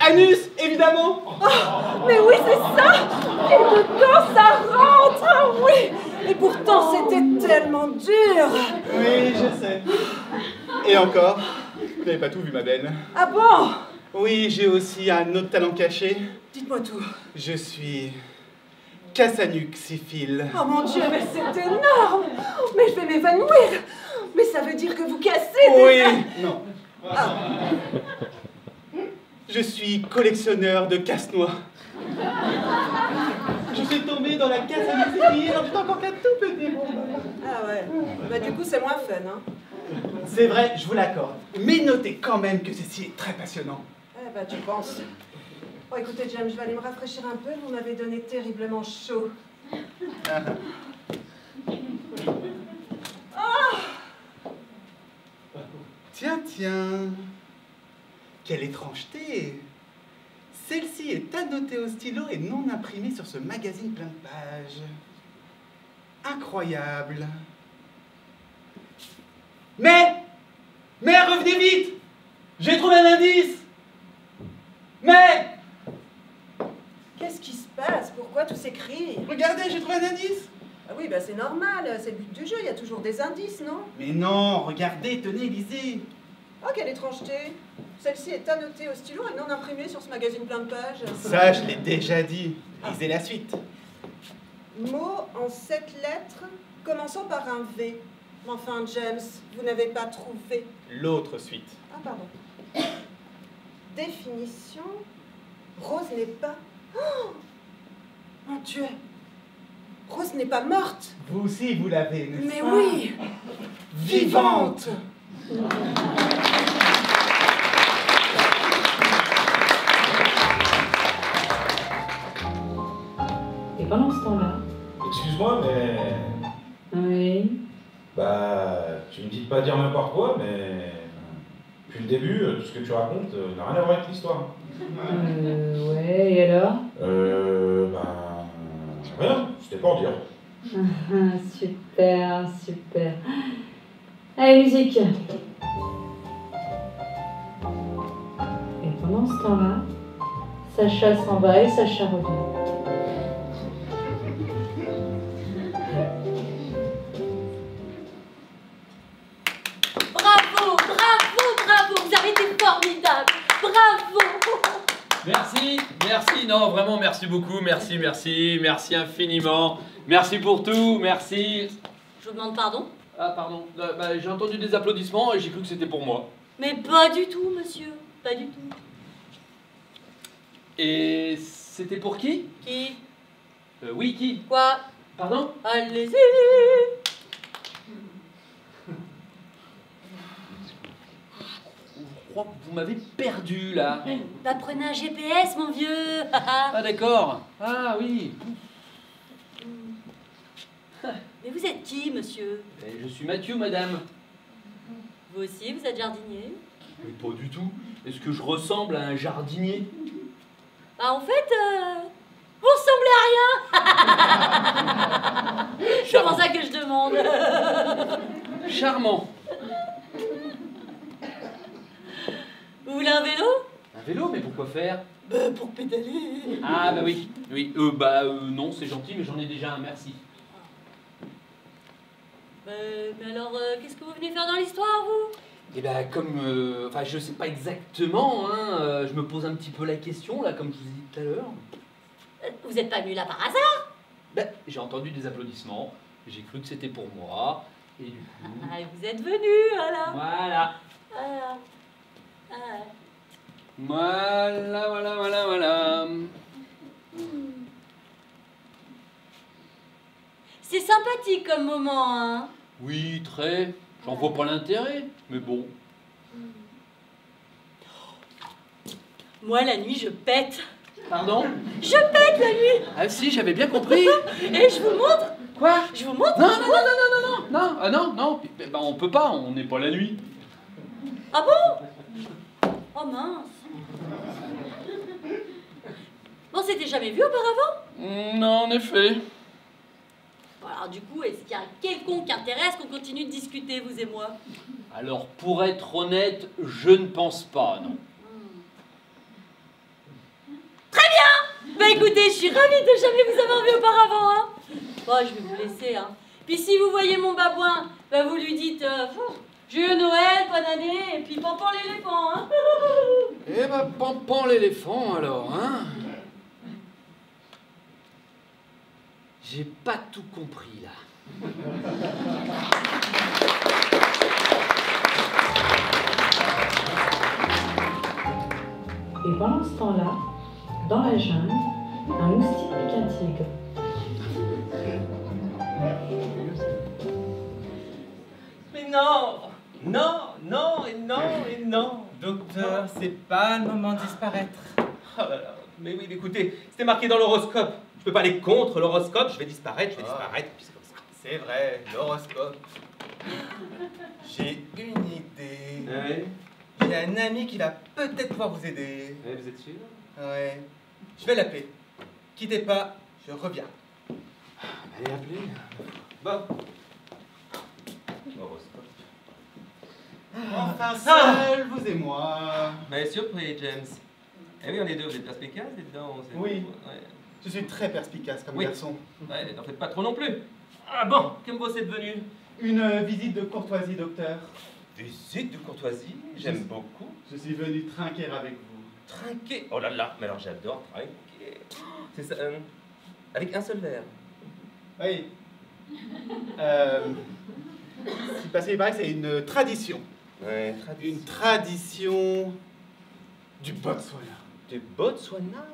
Anus, évidemment! Oh, mais oui, c'est ça! Et dedans, ça rentre! Ah oui! Et pourtant, c'était tellement dur! Oui, je sais. Et encore, vous n'avez pas tout vu, ma belle. Ah bon? Oui, j'ai aussi un autre talent caché. Dites-moi tout. Je suis Cassanuc Syphile. Oh mon Dieu, mais c'est énorme! Mais je vais m'évanouir! Mais ça veut dire que vous cassez des... Oui, non. Je suis collectionneur de casse-noix. Je suis tombé dans la Cassanuc Syphile, alors j'étais encore qu'un tout petit bout. Ah ouais. Bah du coup, c'est moins fun, hein. C'est vrai, je vous l'accorde. Mais notez quand même que ceci est très passionnant. Eh bah tu penses. Bon écoutez James, je vais aller me rafraîchir un peu, vous m'avez donné terriblement chaud. Tiens, tiens. Quelle étrangeté. Celle-ci est annotée au stylo et non imprimée sur ce magazine plein de pages. Incroyable. Mais revenez vite. J'ai trouvé un indice. Mais Qu'est-ce qui se passe? Pourquoi tous ces cris? regardez, j'ai trouvé un indice. Ah oui, bah c'est normal, c'est le but du jeu, il y a toujours des indices, non? Mais non, regardez, tenez, lisez. Oh, quelle étrangeté! Celle-ci est annotée au stylo et non imprimée sur ce magazine plein de pages. Ça, je l'ai déjà dit. Lisez la suite. Mot en 7 lettres, commençant par un V. Enfin, James, vous n'avez pas trouvé. L'autre suite. Ah, pardon. Définition. Rose n'est pas... Oh mon Dieu! Rose n'est pas morte! Vous aussi, vous l'avez, n'est-ce Mais pas? oui! Vivante! Et pendant ce temps-là... Excuse-moi, mais... Oui. Bah, tu me dis de pas dire n'importe quoi, mais... Depuis le début, tout ce que tu racontes n'a rien à voir avec l'histoire. Ouais, et alors? Rien, c'était pour dire. Super, super. Allez, musique. Et pendant ce temps-là, Sacha s'en va et Sacha revient. Bravo, bravo, bravo, vous avez été formidable. Bravo. Merci, non, vraiment, merci beaucoup, merci infiniment. Merci pour tout, merci. Je vous demande pardon? Ah, pardon, j'ai entendu des applaudissements et j'ai cru que c'était pour moi. Mais pas du tout, monsieur, pas du tout. Et c'était pour qui? Qui? Oui, qui? Quoi? Pardon? Allez-y. Je crois que vous m'avez perdu, là. Bah prenez un GPS, mon vieux. Ah, d'accord. Ah, oui. Mais vous êtes qui, monsieur? Je suis Mathieu, madame. Vous aussi, vous êtes jardinier? Mais pas du tout. Est-ce que je ressemble à un jardinier? Bah en fait, vous ressemblez à rien. C'est pour ça que je demande. Charmant. Vous voulez un vélo? Un vélo, mais pourquoi faire? Bah pour pédaler. Ah bah oui, non, c'est gentil, mais j'en ai déjà un, merci. Mais alors, qu'est-ce que vous venez faire dans l'histoire, vous? Eh ben comme, je sais pas exactement, hein, je me pose un petit peu la question, là, comme je vous ai dit tout à l'heure. Vous n'êtes pas venu là par hasard? Ben, j'ai entendu des applaudissements, j'ai cru que c'était pour moi, et du coup... Ah, vous êtes venu, voilà. Voilà. Voilà. Ah. Voilà. C'est sympathique comme moment, hein? Oui, très. J'en vois pas l'intérêt, mais bon. Moi, la nuit, je pète. Pardon? Je pète la nuit. Ah si, j'avais bien compris. Et je vous montre. Quoi? Je vous montre. Non, ben, on peut pas, on n'est pas la nuit. Ah bon? Oh mince. Bon, c'était jamais vu auparavant? Non, en effet. Bon, alors du coup, est-ce qu'il y a un quelconque intérêt à ce qu'on continue de discuter, vous et moi? Alors, pour être honnête, je ne pense pas, non. Très bien. Bah écoutez, je suis ravie de jamais vous avoir vu auparavant, hein. Bon, je vais vous laisser, hein. Puis si vous voyez mon babouin, bah vous lui dites... Joyeux Noël, bonne année, et puis pampan l'éléphant, hein. Eh ben, pampan l'éléphant alors, hein. J'ai pas tout compris là. Et pendant ce temps-là, dans la jungle, un moustique pique un tigre. Mais non! Non, non, et non, et non! Docteur, c'est pas le moment de disparaître. Oh là là, mais oui, mais écoutez, c'était marqué dans l'horoscope. Je peux pas aller contre l'horoscope, je vais disparaître, puis c'est comme ça. C'est vrai, l'horoscope. J'ai une idée. Ouais. J'ai un ami qui va peut-être pouvoir vous aider. Ouais, vous êtes sûr? Ouais. Je vais l'appeler. Quittez pas, je reviens. Allez, appelez. Bon. Horoscope. Enfin seul, vous et moi. Mais surpris, James. Eh oui, on est deux, vous êtes perspicaces là-dedans. Oui. Ouais. Je suis très perspicace comme Oui. garçon. Ouais, n'en faites pas trop non plus. Ah bon, que me vaut cette venue? Une visite de courtoisie, docteur. Visite de courtoisie, j'aime beaucoup. Je suis venu trinquer avec vous. Trinquer? Oh là là, mais alors j'adore trinquer. C'est ça, avec un seul verre. Oui. Parce qu'il paraît que c'est une tradition. Ouais, Une tradition du Botswana. Du Botswana?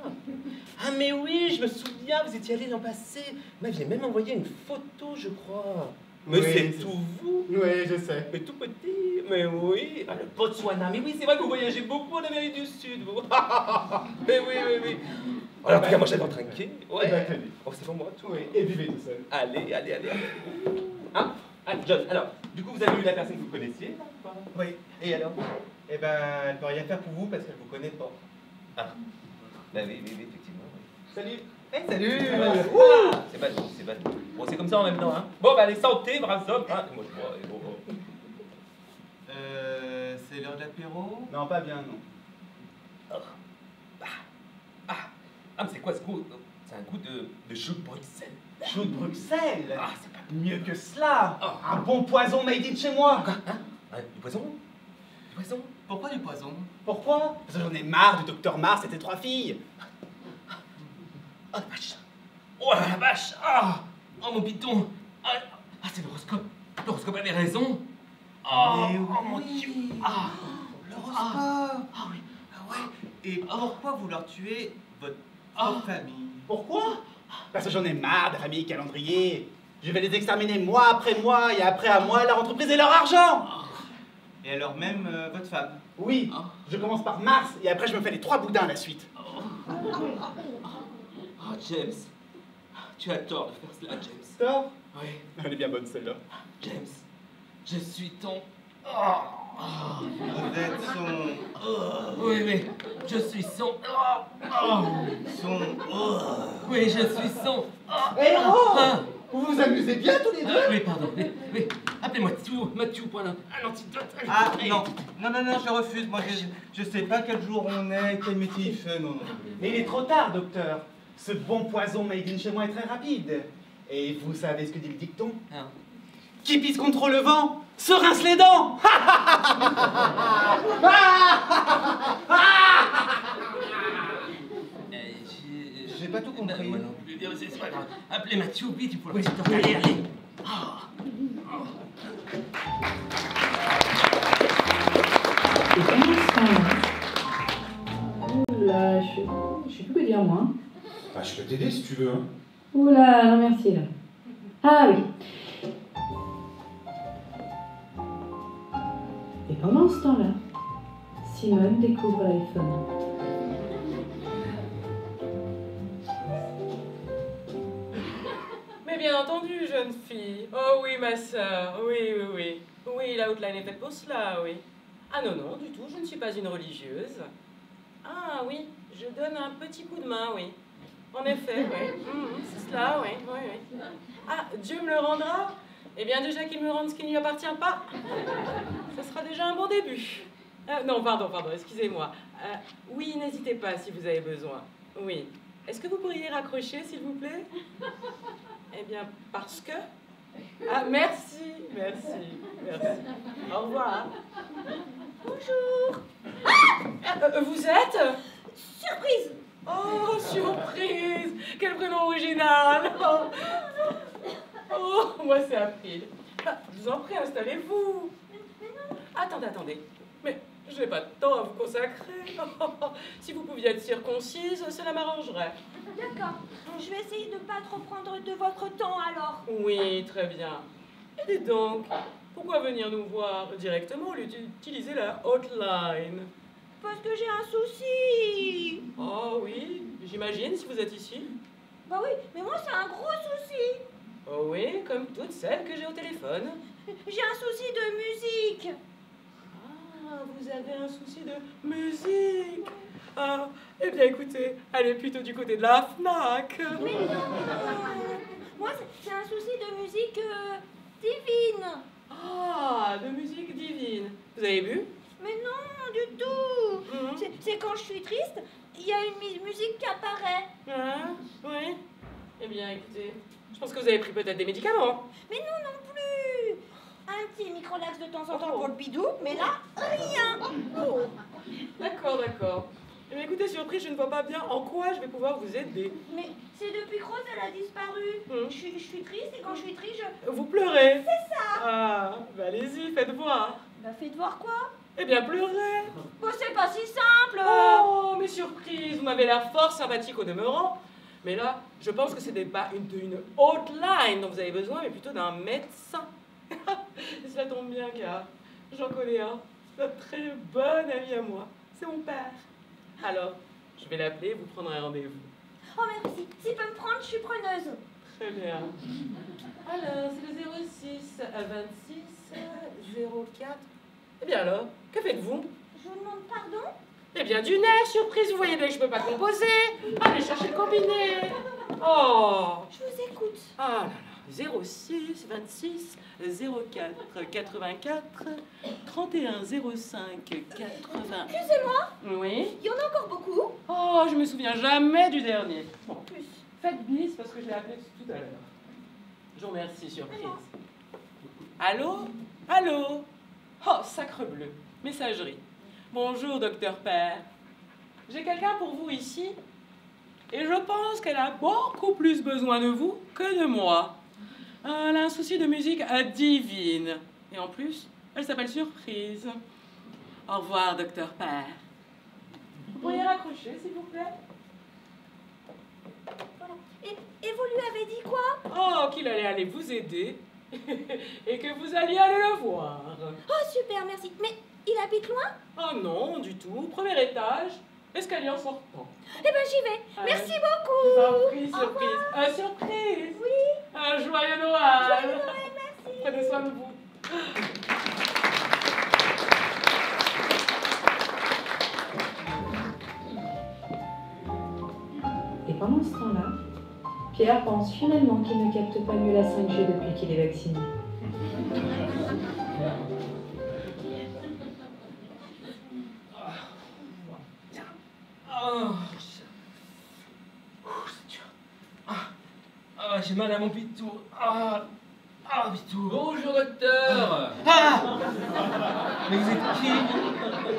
Ah mais oui, je me souviens, vous étiez allé l'an passé. Vous m'aviez même envoyé une photo, je crois. Mais Oui, c'est tout vous? Oui, je sais. Mais tout petit, mais oui. Ah, le Botswana, mais oui, c'est vrai que vous voyagez beaucoup en Amérique du Sud, vous. Mais oui, oui, oui. Alors, en tout cas, moi j'adore trinquer. Ouais. Eh ben, tenez. Oh, c'est pour moi tout. Oui, et buvez tout seul. Allez, allez, allez, allez. Hein? Ah, John, alors, du coup, vous avez eu la personne que vous connaissiez, là, ou pas? Oui. Et alors? Eh ben, elle peut rien faire pour vous parce qu'elle vous connaît pas. Ah. Bah oui, oui, oui, effectivement. Oui. Salut. Hey, salut. Ah, c'est ballot, c'est ballot. Bon, c'est comme ça en même temps, hein. Bon, bah allez, santé, braves hommes. Hein. Moi, je bois, et bon, bon. C'est l'heure de l'apéro? Non, pas bien, non. Ah, mais c'est quoi ce goût? C'est un goût de chou de Bruxelles. Chou de Bruxelles? Ah, c'est pas Mieux que cela. Oh. Un bon poison made in chez moi. Quoi? Hein? Du poison? Du poison? Pourquoi du poison? Pourquoi? Parce que j'en ai marre du docteur Mars et ses 3 filles. Oh la vache! Oh la vache! Ah! Oh mon bidon! Ah, c'est l'horoscope! L'horoscope avait raison! Oh, Mais oh mon oui. Dieu! Ah! L'horoscope. Ah oui! Ah ouais. Et pourquoi vouloir tuer votre famille? Pourquoi? Parce que j'en ai marre des familles calendrier. Je vais les exterminer mois après mois et après à moi leur entreprise et leur argent. Et alors même votre femme? Oui. Je commence par Mars et après je me fais les 3 boudins à la suite. Oh James! Tu as tort de faire cela, James. Tort? Oui. Elle est bien bonne celle-là. James, je suis ton... Vous êtes son... Oui, oui, je suis son... Son... Oui, je suis son... Eh oh! Vous vous amusez bien tous les deux? Oui, pardon, oui. Appelez-moi Mathieu, point un antidote. Ah non, je refuse. Moi, je sais pas quel jour on est, quel métier il fait, non. Mais il est trop tard, docteur. Ce bon poison made in chez moi est très rapide. Et vous savez ce que dit le dicton? Ah. Qui pisse contre le vent se rince les dents. J'ai pas tout compris. Moi non plus, c'est pas grave. Appelez Mathieu, vite, il faut le résultat. Allez, allez. Et pendant ce temps-là, oula, je sais plus quoi dire moi. Bah, je peux t'aider si tu veux. Hein. Oula, non merci là. Ah oui. Et pendant ce temps-là, Simone découvre l'iPhone. Mais bien entendu, jeune fille. Oh oui, ma sœur. Oui. Oui, la outline est faite pour cela, oui. Ah non, du tout, je ne suis pas une religieuse. Ah oui, je donne un petit coup de main, oui. En effet, oui. C'est cela, oui. Ah, Dieu me le rendra? Eh bien, déjà qu'il me rende ce qui ne lui appartient pas, ce sera déjà un bon début. Non, pardon, excusez-moi. Oui, n'hésitez pas si vous avez besoin. Oui. Est-ce que vous pourriez raccrocher, s'il vous plaît? Eh bien, parce que Ah, merci. Au revoir. Bonjour. Vous êtes? Surprise. Oh, surprise. Quel prénom original. Oh, moi c'est April. Ah, je vous en prie, installez-vous. Attendez. Mais je n'ai pas de temps à vous consacrer. Si vous pouviez être circoncise, cela m'arrangerait. D'accord. Je vais essayer de ne pas trop prendre de votre temps alors. Oui, très bien. Et dites donc, pourquoi venir nous voir directement au lieu d'utiliser la hotline? Parce que j'ai un souci. Oh oui, j'imagine si vous êtes ici. Bah oui, mais moi c'est un gros souci. Oh oui, comme toutes celles que j'ai au téléphone. J'ai un souci de musique. Ah, vous avez un souci de musique. Ah, eh bien écoutez, allez plutôt du côté de la FNAC. Mais non. Moi c'est un souci de musique divine. Ah, de musique divine. Vous avez vu? Mais non, du tout. C'est quand je suis triste, il y a une musique qui apparaît. Ah, oui. Eh bien écoutez, je pense que vous avez pris peut-être des médicaments. Mais non plus. Un petit microlax de temps en temps pour le bidou, mais là, rien. Oh. D'accord. Eh bien écoutez, surprise, je ne vois pas bien en quoi je vais pouvoir vous aider. Mais c'est depuis que Rose, elle a disparu. Je suis triste et quand je suis triste, Vous pleurez? C'est ça. Ah, bah allez-y, faites voir. Bah faites voir quoi? Eh bien pleurez. Bah c'est pas si simple. Oh, mais surprise, vous m'avez l'air fort sympathique au demeurant. Mais là, je pense que ce n'est pas une hotline dont vous avez besoin, mais plutôt d'un médecin. Et cela tombe bien car j'en connais un très bon ami à moi. C'est mon père. Alors, je vais l'appeler, vous prendrez un rendez-vous. Oh merci, s'il peut me prendre, je suis preneuse. Très bien. Alors, c'est le 06 à 26 04. Eh bien alors, que faites-vous? Je vous demande pardon? Eh bien, du nerf, surprise, vous voyez bien que je ne peux pas composer. Allez chercher le combiné. Oh. Je vous écoute. Ah là là, 06 26 04 84 31 05 80. Excusez-moi. Oui. Il y en a encore beaucoup. Oh, je me souviens jamais du dernier. Bon, faites bis parce que je l'ai appelé tout à l'heure. Je vous remercie, surprise. Allô? Oh, sacre bleu. Messagerie. Bonjour, docteur Père. J'ai quelqu'un pour vous ici et je pense qu'elle a beaucoup plus besoin de vous que de moi. Elle a un souci de musique divine. Et en plus, elle s'appelle Surprise. Au revoir, docteur Père. Vous pourriez raccrocher, s'il vous plaît? Voilà. Et vous lui avez dit quoi? Oh, qu'il allait aller vous aider et que vous alliez aller le voir. Oh, super, merci. Mais il habite loin? Oh non, du tout. Premier étage, escalier en sortant. Eh ben, j'y vais. Allez. Merci beaucoup. Je vous en prie, surprise. Surprise. Oui. Un joyeux Noël. Joyeux Noël, merci. Prenez soin de vous. Et pendant ce temps-là, Pierre pense finalement qu'il ne capte pas mieux la 5G depuis qu'il est vacciné. J'ai mal à mon pitou. Pitou. Bonjour, docteur. Mais vous êtes qui?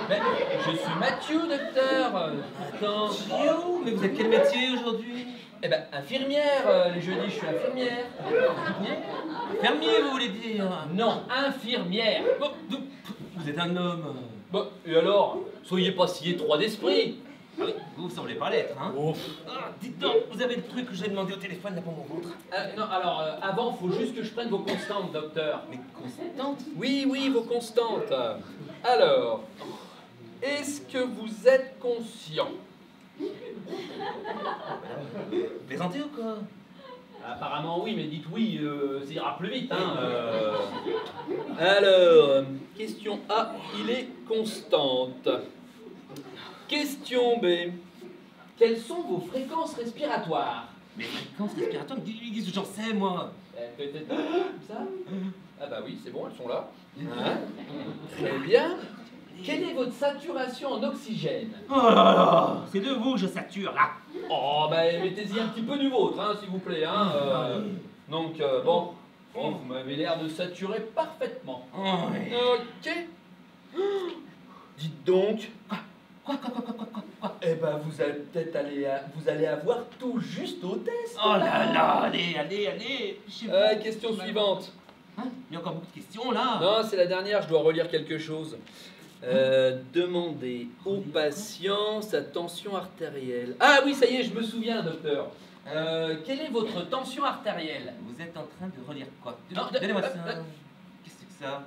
Ben, je suis Mathieu, docteur. Attends. Mathieu? Mais vous êtes quel métier aujourd'hui? Eh ben, infirmière. Les jeudis, je suis infirmière. Fermier, vous voulez dire? Non, infirmière. Bon, vous êtes un homme. Bon, et alors? Soyez pas si étroit d'esprit. Ah oui, vous semblez pas l'être, hein? Dites donc, vous avez le truc que j'ai demandé au téléphone là pour mon ventre? Non, alors, avant, faut juste que je prenne vos constantes, docteur. Mais constantes? Oui, vos constantes. Alors, est-ce que vous êtes conscient? Plaisantez ou quoi? Apparemment oui, mais dites oui, ça ira plus vite, hein. Alors, Question A, il est constante. Question B, quelles sont vos fréquences respiratoires? mes fréquences respiratoires, j'en sais moi. Peut-être ça? Ah bah oui, c'est bon, elles sont là. Hein? Très bien. Quelle est votre saturation en oxygène? Oh là là, c'est de vous que je sature là. Oh bah mettez-y un petit peu du vôtre, hein, s'il vous plaît. Hein, donc bon, Oh, vous m'avez l'air de saturer parfaitement. Oh, oui. Ok. Dites donc. Quoi? Eh ben, vous allez peut-être vous allez avoir tout juste au test. Oh là là, allez. Question suivante. Hein? Il y a encore beaucoup de questions là. Non, c'est la dernière, je dois relire quelque chose. Demandez au patient sa tension artérielle. Ah oui, ça y est, je me souviens, docteur. Quelle est votre tension artérielle? Vous êtes en train de relire quoi? Non, Donnez-moi ça. Qu'est-ce que c'est que ça?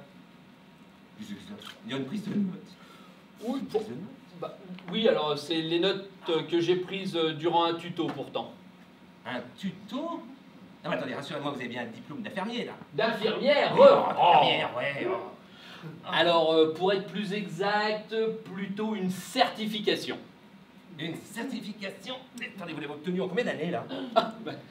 Qu'est-ce que c'est que ça? Il y a une prise de notes. Oui, oui, alors c'est les notes que j'ai prises durant un tuto pourtant. Un tuto? Non mais attendez, rassurez-moi, vous avez bien un diplôme d'infirmier là. D'infirmière? D'infirmière, ouais. Alors, pour être plus exact, plutôt une certification. Une certification? Attendez, vous l'avez obtenue en combien d'années là?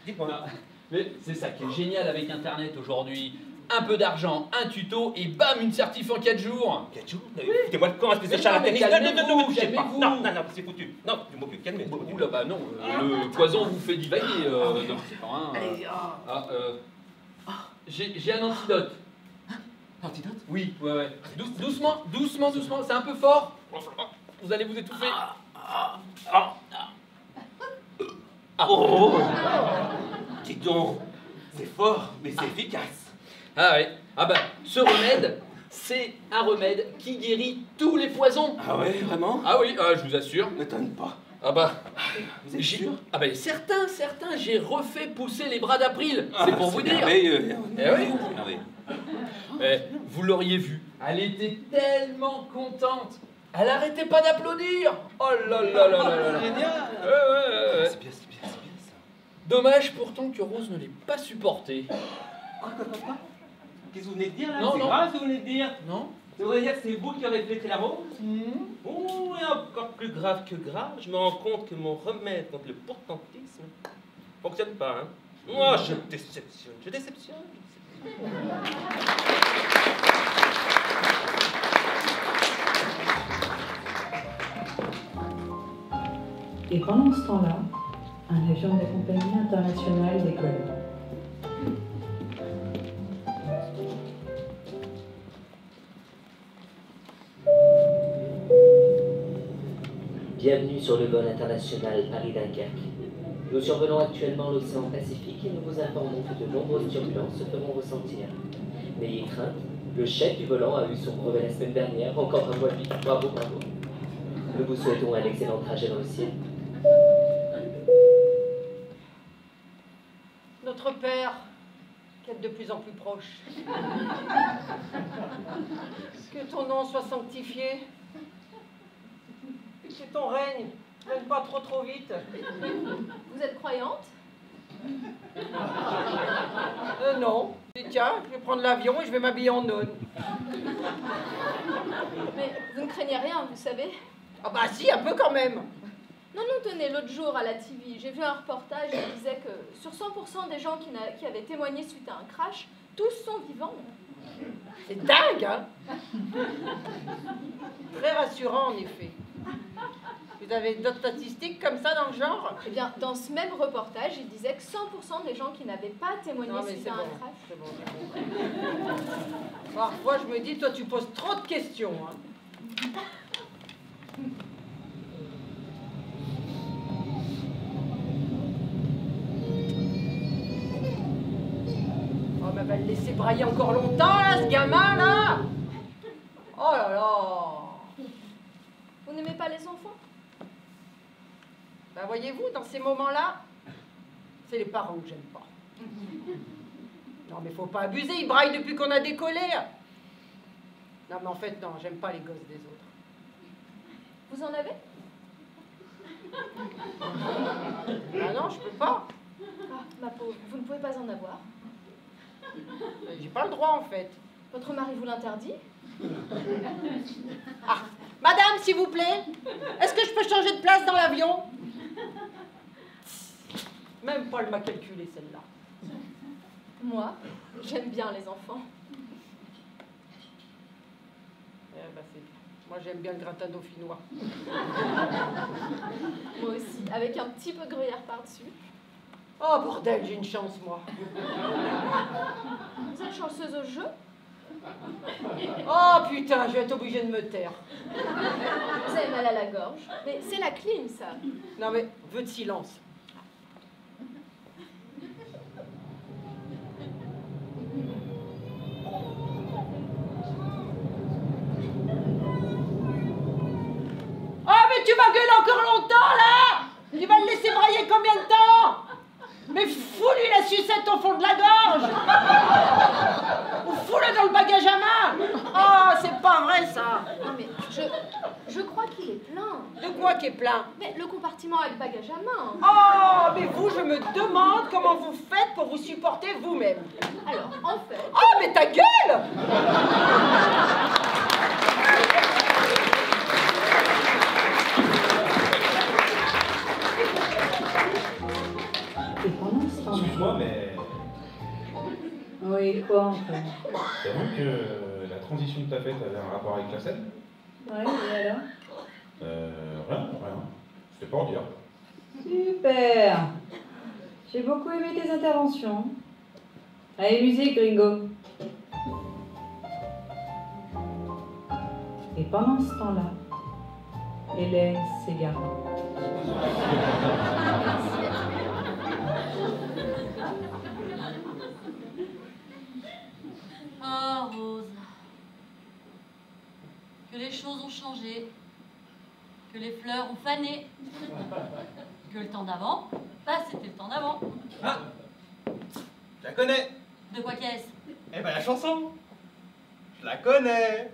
Dites-moi. Mais c'est ça qui est génial avec Internet aujourd'hui. Un peu d'argent, un tuto, et bam, une certif en 4 jours. 4 jours? Foutez-moi le camp, espèce de charlatanisme. Non, ne bougez pas. Non, c'est foutu. Non, du mot plus, calmez-vous. Oula, bah non, le poison vous fait divaguer, docteur. Hein. Allez, J'ai un antidote. Antidote? Oui, ouais. Doucement, c'est un peu fort. Vous allez vous étouffer. Oh! Dites donc, c'est fort, mais c'est efficace. Ah ouais. Ah bah, ce remède, c'est un remède qui guérit tous les poisons. Ah ouais, vraiment? Ah oui, je vous assure. M'étonne pas. Ah bah, vous êtes sûr? Ah bah certains, j'ai refait pousser les bras d'April. C'est pour vous dire. Merveilleux. Eh oui. Vous l'auriez vu. Elle était tellement contente. Elle arrêtait pas d'applaudir. Oh là là là là là. Génial. Ouais. C'est bien ça. Dommage pourtant que Rose ne l'ait pas supporté. Quoi? Qu'est-ce que vous venez de dire là? Non, c'est non. grave ce que vous venez de dire? Non. Ça voudrait dire que c'est vous qui aurez flétré la rose? Oh, et encore plus grave que grave, je me rends compte que mon remède contre le pourtentisme fonctionne pas, hein. Moi, je déceptionne. Et pendant ce temps-là, un avion de la compagnie internationale décolle. Bienvenue sur le vol international Paris-Dunkerque. Nous survolons actuellement l'océan Pacifique et nous vous informons que de nombreuses turbulences se feront ressentir. N'ayez crainte, le chef du volant a eu son brevet la semaine dernière, encore un mois de vie. Bravo. Nous vous souhaitons un excellent trajet dans le ciel. Notre Père, qui est de plus en plus proche. Que ton nom soit sanctifié. Que ton règne vienne pas trop vite. Vous êtes croyante? Non. Tiens, je vais prendre l'avion et je vais m'habiller en nonne. Mais vous ne craignez rien, vous savez? Ah bah si, un peu quand même. Non, tenez, l'autre jour à la TV, j'ai vu un reportage qui disait que sur 100% des gens qui avaient témoigné suite à un crash, tous sont vivants. C'est dingue, hein? Très rassurant, en effet. Vous avez d'autres statistiques comme ça dans le genre? Eh bien, dans ce même reportage, il disait que 100% des gens qui n'avaient pas témoigné suite à un crash... C'est bon. Parfois, je me dis, toi, tu poses trop de questions, hein. Oh, mais elle va le laisser brailler encore longtemps, là, ce gamin, là. Oh là là. Vous n'aimez pas les enfants? Ben, voyez-vous, dans ces moments-là, c'est les parents que j'aime pas. Non, mais faut pas abuser, ils braillent depuis qu'on a décollé. Non, mais en fait, non, j'aime pas les gosses des autres. Vous en avez? Ah non, je peux pas. Ah, ma pauvre, vous ne pouvez pas en avoir. J'ai pas le droit, en fait. Votre mari vous l'interdit? Ah, madame, s'il vous plaît, est-ce que je peux changer de place dans l'avion? Même Paul m'a calculé celle-là. Moi, j'aime bien les enfants. Eh ben, c'est bien. Moi, j'aime bien le gratin dauphinois. Moi aussi, avec un petit peu gruyère par-dessus. Oh, bordel, j'ai une chance, moi. Vous êtes chanceuse au jeu? Oh putain, je vais être obligée de me taire. Vous avez mal à la gorge? Mais c'est la clim, ça. Non mais, vœu de silence. Oh mais tu vas gueuler encore longtemps là! Tu vas le laisser brailler combien de temps? Mais fous-lui la sucette au fond de la gorge! Ou fous-le dans le bagage à main! Oh, c'est pas vrai ça! Non mais, je crois qu'il est plein. De quoi qui est plein? Mais le compartiment avec bagage à main. Oh, mais vous, je me demande comment vous faites pour vous supporter vous-même. Alors, en fait... Oh, mais ta gueule! Et pendant ce temps-là... Excuse-moi, mais Oui, quoi encore? t'as vu que la transition que t'as faite avait un rapport avec la scène? Ouais, et alors? Rien. C'était pour dire. Super! J'ai beaucoup aimé tes interventions. Allez, musique, gringo. Et pendant ce temps-là, Hélène s'égara. Oh, Rose. Que les choses ont changé. Que les fleurs ont fané. Que le temps d'avant, bah c'était le temps d'avant. Ah, je la connais. De quoi qu'est-ce? Eh ben la chanson. Je la connais.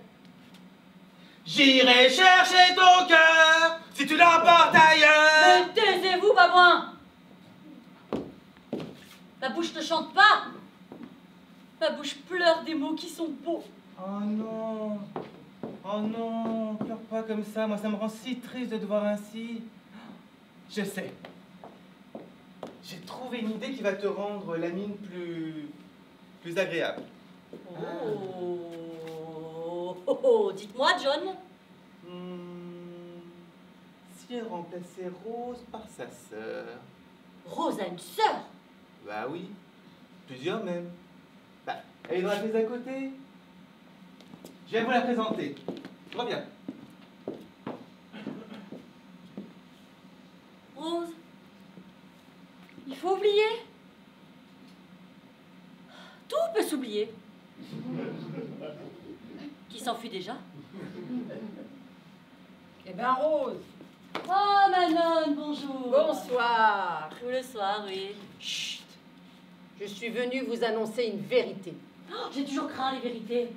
J'irai chercher ton cœur si tu l'emportes ailleurs. Mais taisez-vous, babouin! Ma bouche ne chante pas. Ma bouche pleure des mots qui sont beaux. Oh non. Oh non, pleure pas comme ça, moi ça me rend si triste de te voir ainsi. Je sais. J'ai trouvé une idée qui va te rendre la mine plus agréable. Oh, dites-moi, John. Si elle remplaçait Rose par sa sœur. Rose a une sœur? Bah oui, plusieurs même. Bah, elle est dans la pièce d'à côté. Je vais vous la présenter. Reviens. Rose, il faut oublier. Tout peut s'oublier. Qui s'enfuit déjà? Eh ben Rose. Oh Manon, bonjour. Bonsoir. Ou le soir, oui. Chut. Je suis venue vous annoncer une vérité. Oh, j'ai toujours craint les vérités.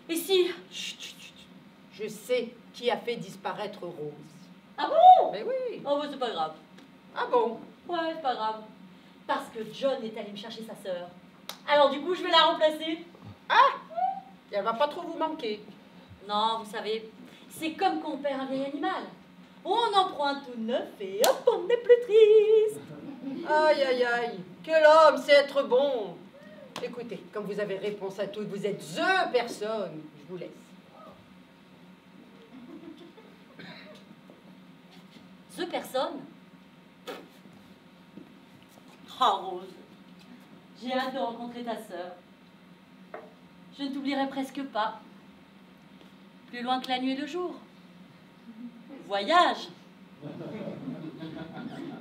Et si? Chut, chut, chut. Je sais qui a fait disparaître Rose. Ah bon? Mais oui. Oh, bah, c'est pas grave. Ah bon? Ouais, c'est pas grave. Parce que John est allé me chercher sa sœur. Alors du coup, je vais la remplacer. Ah! Elle va pas trop vous manquer. Non, vous savez, c'est comme quand on perd un vieil animal. On en prend un tout neuf et hop, on n'est plus triste. Aïe, aïe, aïe. Quel homme, c'est être bon. Écoutez, comme vous avez réponse à tout, vous êtes THE personne. Je vous laisse. THE personne? Oh Rose, j'ai hâte de rencontrer ta sœur. Je ne t'oublierai presque pas. Plus loin que la nuit et le jour. Voyage.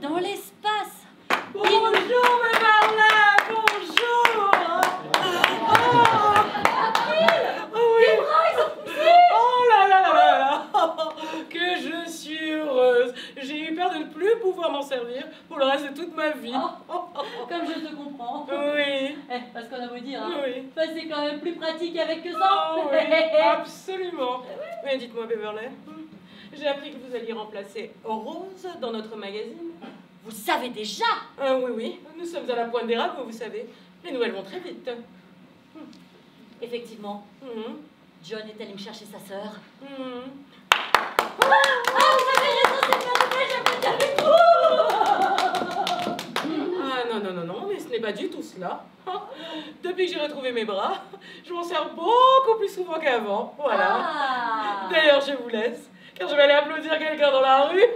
Dans l'espace. Bonjour, mes Marlin, bonjour. Oh oui. Les bras, ils ont poussé. Oh là là là là là. Que je suis heureuse. J'ai eu peur de ne plus pouvoir m'en servir pour le reste de toute ma vie. Comme je te comprends. Oui. Parce qu'on a beau dire, hein, Oui. c'est quand même plus pratique avec que ça. Oh oui, absolument. Mais dites-moi, Beverley, j'ai appris que vous alliez remplacer Rose dans notre magazine. Vous savez déjà? Oui, oui. Nous sommes à la pointe des ragots, vous savez. Les nouvelles vont très vite. Effectivement. John est allé me chercher sa sœur. Ah, vous avez raison, c'est bien dommage, j'aime bien avec vous. Ah non, non, non, non, mais ce n'est pas du tout cela. Depuis que j'ai retrouvé mes bras, je m'en sers beaucoup plus souvent qu'avant. Voilà. Ah. D'ailleurs, je vous laisse, car je vais aller applaudir quelqu'un dans la rue.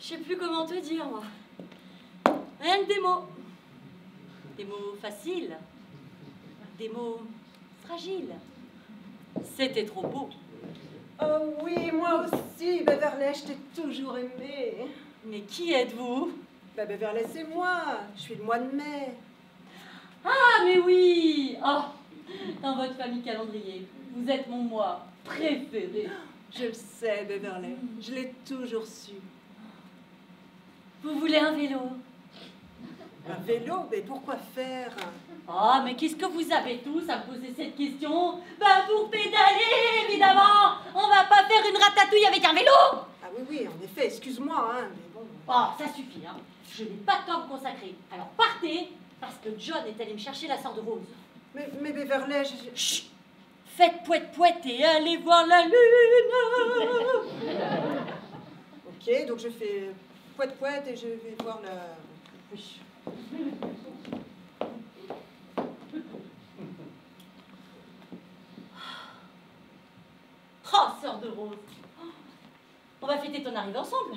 sais plus comment te dire, moi. Rien que des mots. Des mots faciles. Des mots fragiles. C'était trop beau. Oh oui, moi aussi, Beverley, je t'ai toujours aimé. Mais qui êtes-vous? Beverley, c'est moi. Je suis le mois de mai. Ah, mais oui! Oh, dans votre famille calendrier, vous êtes mon mois préféré. Je le sais, Beverley. Je l'ai toujours su. Vous voulez un vélo? Un vélo? Mais pourquoi faire? Ah, mais qu'est-ce que vous avez tous à me poser cette question? Ben, pour pédaler, évidemment! On va pas faire une ratatouille avec un vélo! Ah oui, oui, en effet, excuse-moi, hein, mais bon... Oh, ça suffit, hein. Je n'ai pas de temps à vous consacrer. Alors partez, parce que John est allé me chercher la sœur de Rose. Mais Beverley, Chut! Faites poète et allez voir la lune! Ok, donc je fais poète et je vais voir la... Oui. Oh, sœur de Rose! On va fêter ton arrivée ensemble.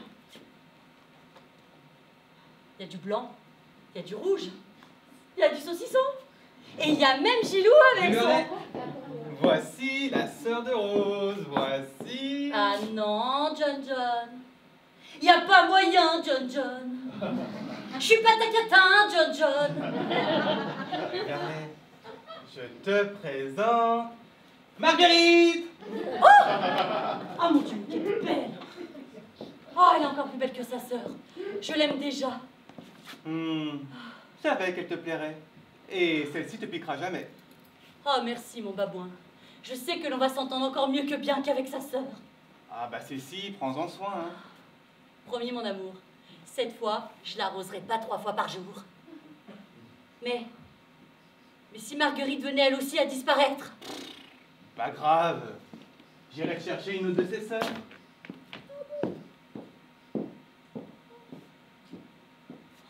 Il y a du blanc, il y a du rouge, il y a du saucisson. Et il y a même Gilou avec son... Voici la sœur de Rose, voici... Ah non, John. Il n'y a pas moyen, John. Je suis pas ta catin, John. Regardez, je te présente... Marguerite! Oh mon Dieu, quelle belle! Oh, elle est encore plus belle que sa sœur. Je l'aime déjà. Je savais qu'elle te plairait. Et celle-ci te piquera jamais. Oh, merci, mon babouin. Je sais que l'on va s'entendre encore mieux que bien qu'avec sa sœur. Ah bah celle-ci, prends-en soin, hein. Promis, mon amour. Cette fois, je l'arroserai pas 3 fois par jour. Mais si Marguerite venait elle aussi à disparaître? Pas grave. J'irai chercher une autre de ses sœurs.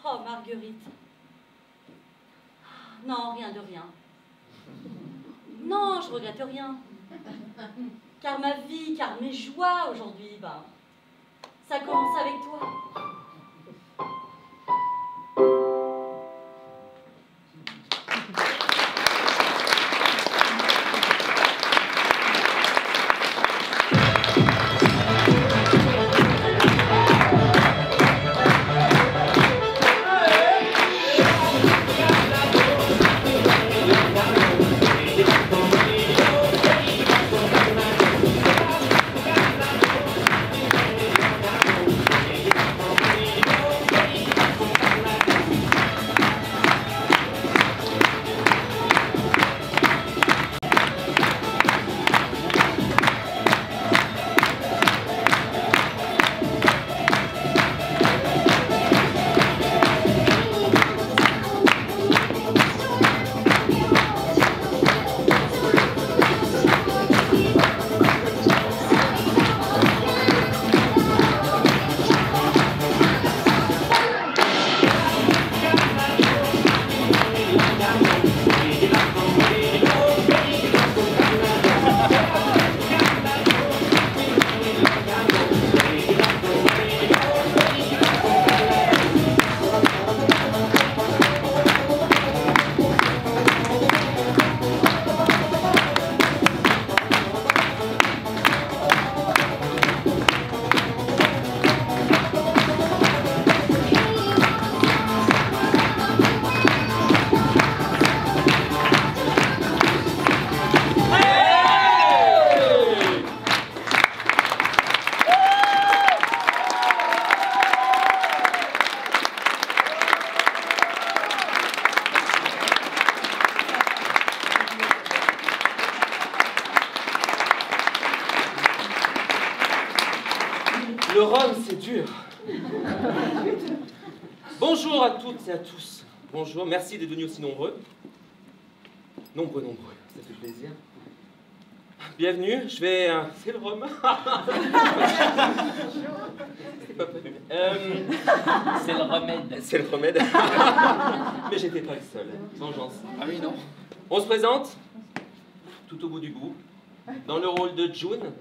Oh, Marguerite. Non, rien de rien. Non, je regrette rien. Car ma vie, car mes joies aujourd'hui, ben, ça commence avec toi. Le rhum, c'est dur. Bonjour à toutes et à tous. Bonjour, merci d'être venus aussi nombreux. Nombreux, ça fait plaisir. Bienvenue, je vais... c'est le rhum. C'est pas prévu. C'est le remède. C'est le remède. Mais j'étais pas le seul. Vengeance. Ah oui, non. On se présente, tout au bout du bout, dans le rôle de June,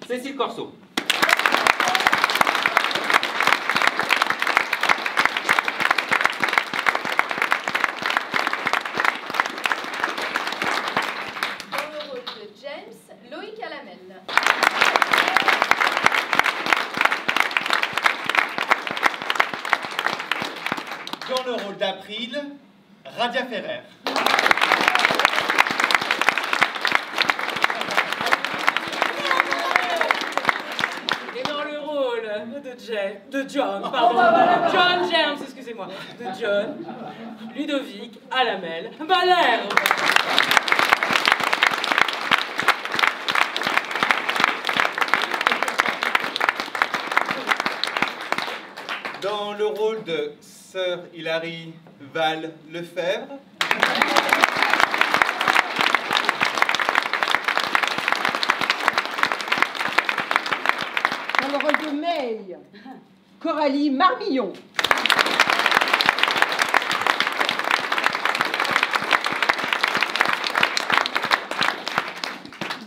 Cécile Corso. Dans le rôle d'April, Radia Ferrer. Et dans le rôle de John, John James, excusez-moi, de John, Ludovic Alamel Balère. Dans le rôle de Sœur Hilary Val Lefebvre. Dans le rôle de May, Coralie Marmillon.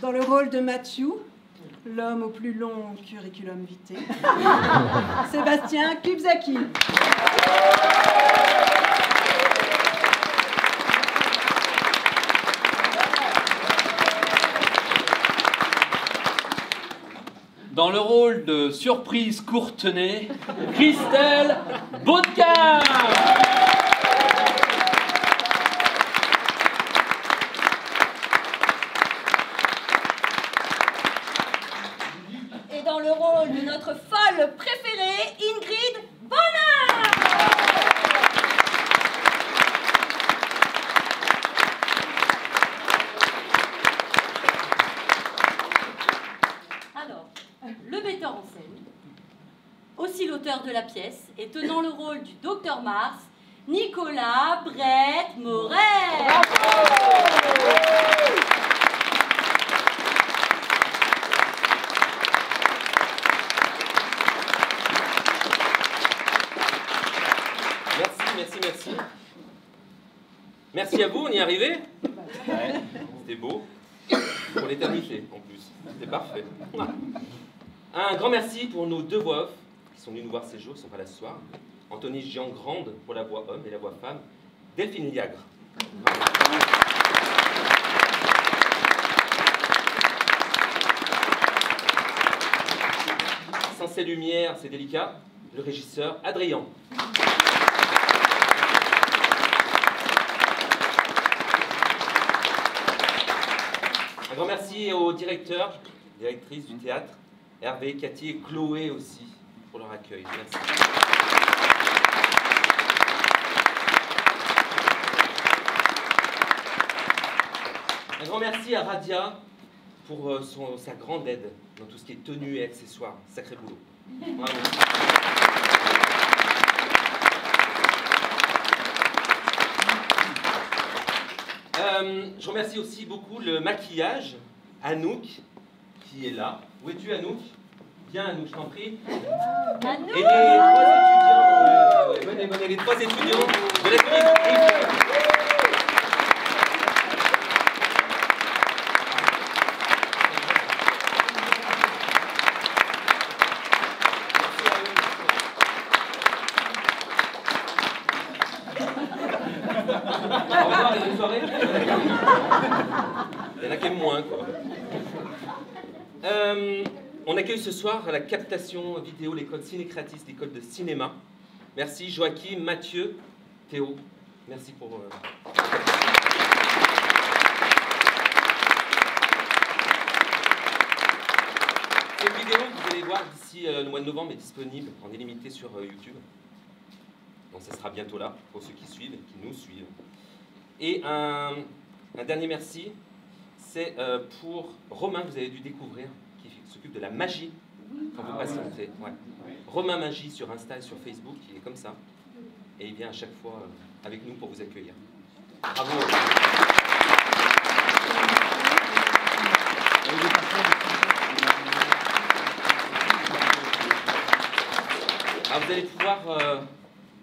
Dans le rôle de Matthew, l'homme au plus long curriculum vitae, Sébastien Klipzaki. Dans le rôle de Surprise Courtenay, Christelle Baudequin. Et dans le rôle de notre folle préférée, Ingrid Bonnard. Alors, le metteur en scène, aussi l'auteur de la pièce, et tenant le rôle du Docteur Mars, Nicolas Brett Moret. Merci. Merci à vous, on y est arrivé. Ouais, c'était beau. Pour l'éternité, en plus. C'était parfait. Un grand merci pour nos deux voix off qui sont venus nous voir ces jours, ils ne sont pas là ce soir. Anthony Giangrande pour la voix homme et la voix femme. Delphine Liagre. Sans ces lumières, c'est délicat. Le régisseur Adrien. Un grand merci aux directeurs, directrices du théâtre, Hervé, Cathy et Chloé aussi, pour leur accueil. Merci. Un grand merci à Radia pour sa grande aide dans tout ce qui est tenue et accessoires. Sacré boulot. Bravo. Je remercie aussi beaucoup le maquillage, Anouk, qui est là. Où es-tu, Anouk? Viens, Anouk, je t'en prie. Anouk. Et les trois étudiants, venez, les trois étudiants de la clinique. Au revoir et bonne soirée. Il y en a qui aiment moins, quoi. On accueille ce soir à la captation vidéo l'école Cinécratis, l'école de cinéma. Merci Joachim, Mathieu, Théo. Merci pour... Cette vidéo que vous allez voir d'ici le mois de novembre est disponible en illimité sur YouTube. Donc ça sera bientôt là pour ceux qui suivent, qui nous suivent. Et un dernier merci, c'est pour Romain, que vous avez dû découvrir, qui s'occupe de la magie quand vous patientez. Ouais. Romain Magie sur Insta et sur Facebook, il est comme ça. Et il vient à chaque fois avec nous pour vous accueillir. Bravo. Alors vous allez pouvoir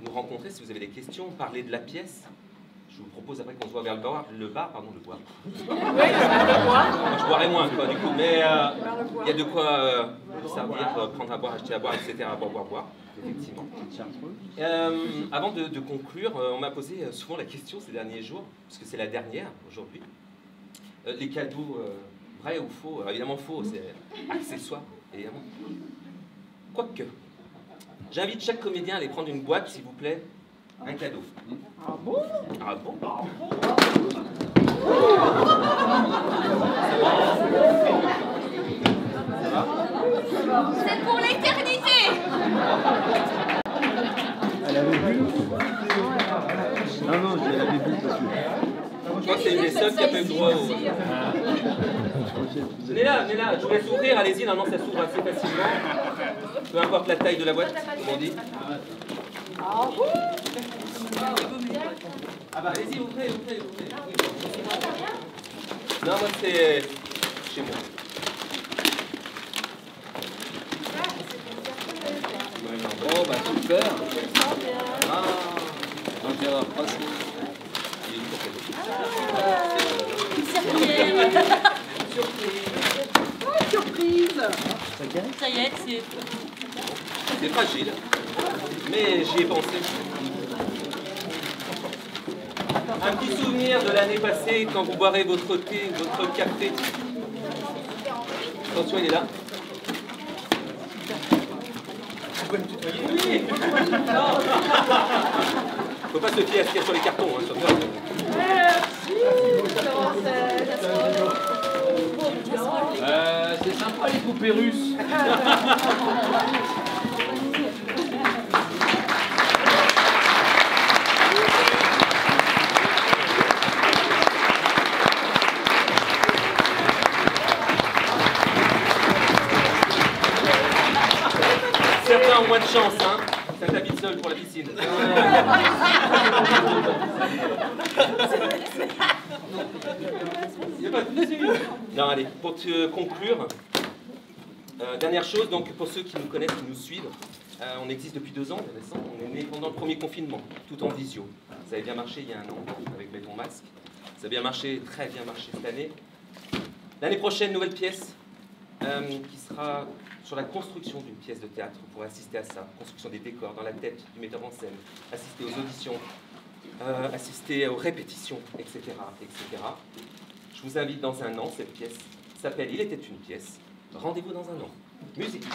nous rencontrer si vous avez des questions, parler de la pièce. Je vous propose après qu'on se voit vers le bar. Le boire. Oui, le boire. Je boirai moins, quoi, du coup. Mais il y a de quoi servir, prendre à boire, acheter à boire, etc. Boire, effectivement. Avant de conclure, on m'a posé souvent la question ces derniers jours, parce que c'est la dernière aujourd'hui. Les cadeaux, vrais ou faux? Alors, évidemment faux, c'est accessoire, évidemment. Quoique, j'invite chaque comédien à aller prendre une boîte, s'il vous plaît, Un cadeau. Ah bon? Ah bon? C'est pour l'éternité. Elle avait bu? Non, je l'avais bu parce que... Je crois que c'est une des seules qui a pas eu le droit au... Venez là, je vous laisse ouvrir, allez-y, normalement ça s'ouvre assez facilement. Peu importe la taille de la boîte, comme on dit. Ah bah allez-y, ouvrez. Non, moi c'est chez moi. Oh bah super. Ah, on verra pas ça. Surprise. Ça y est, C'est fragile, mais j'y ai pensé. Un petit souvenir de l'année passée quand vous boirez votre thé, votre café. Attention, il est là. Vous pouvez me tutoyer? Oui. Non. Faut pas se fier à ce qu'il y a sur les cartons, hein, surtout. C'est sympa les poupées russes. Certains ont moins de chance, hein. Ça t'habite seul pour la piscine. Non, allez, pour te conclure, dernière chose, donc pour ceux qui nous connaissent, qui nous suivent, on existe depuis 2 ans, on est né pendant le premier confinement, tout en visio. Ça avait bien marché il y a 1 an avec Mets ton masque. Ça a bien marché, très bien marché cette année. L'année prochaine, nouvelle pièce qui sera sur la construction d'une pièce de théâtre. Vous pourrez assister à ça, construction des décors dans la tête du metteur en scène, assister aux auditions, assister aux répétitions, etc., etc. Je vous invite dans 1 an, cette pièce s'appelle Il était une pièce. Rendez-vous dans 1 an. Musique.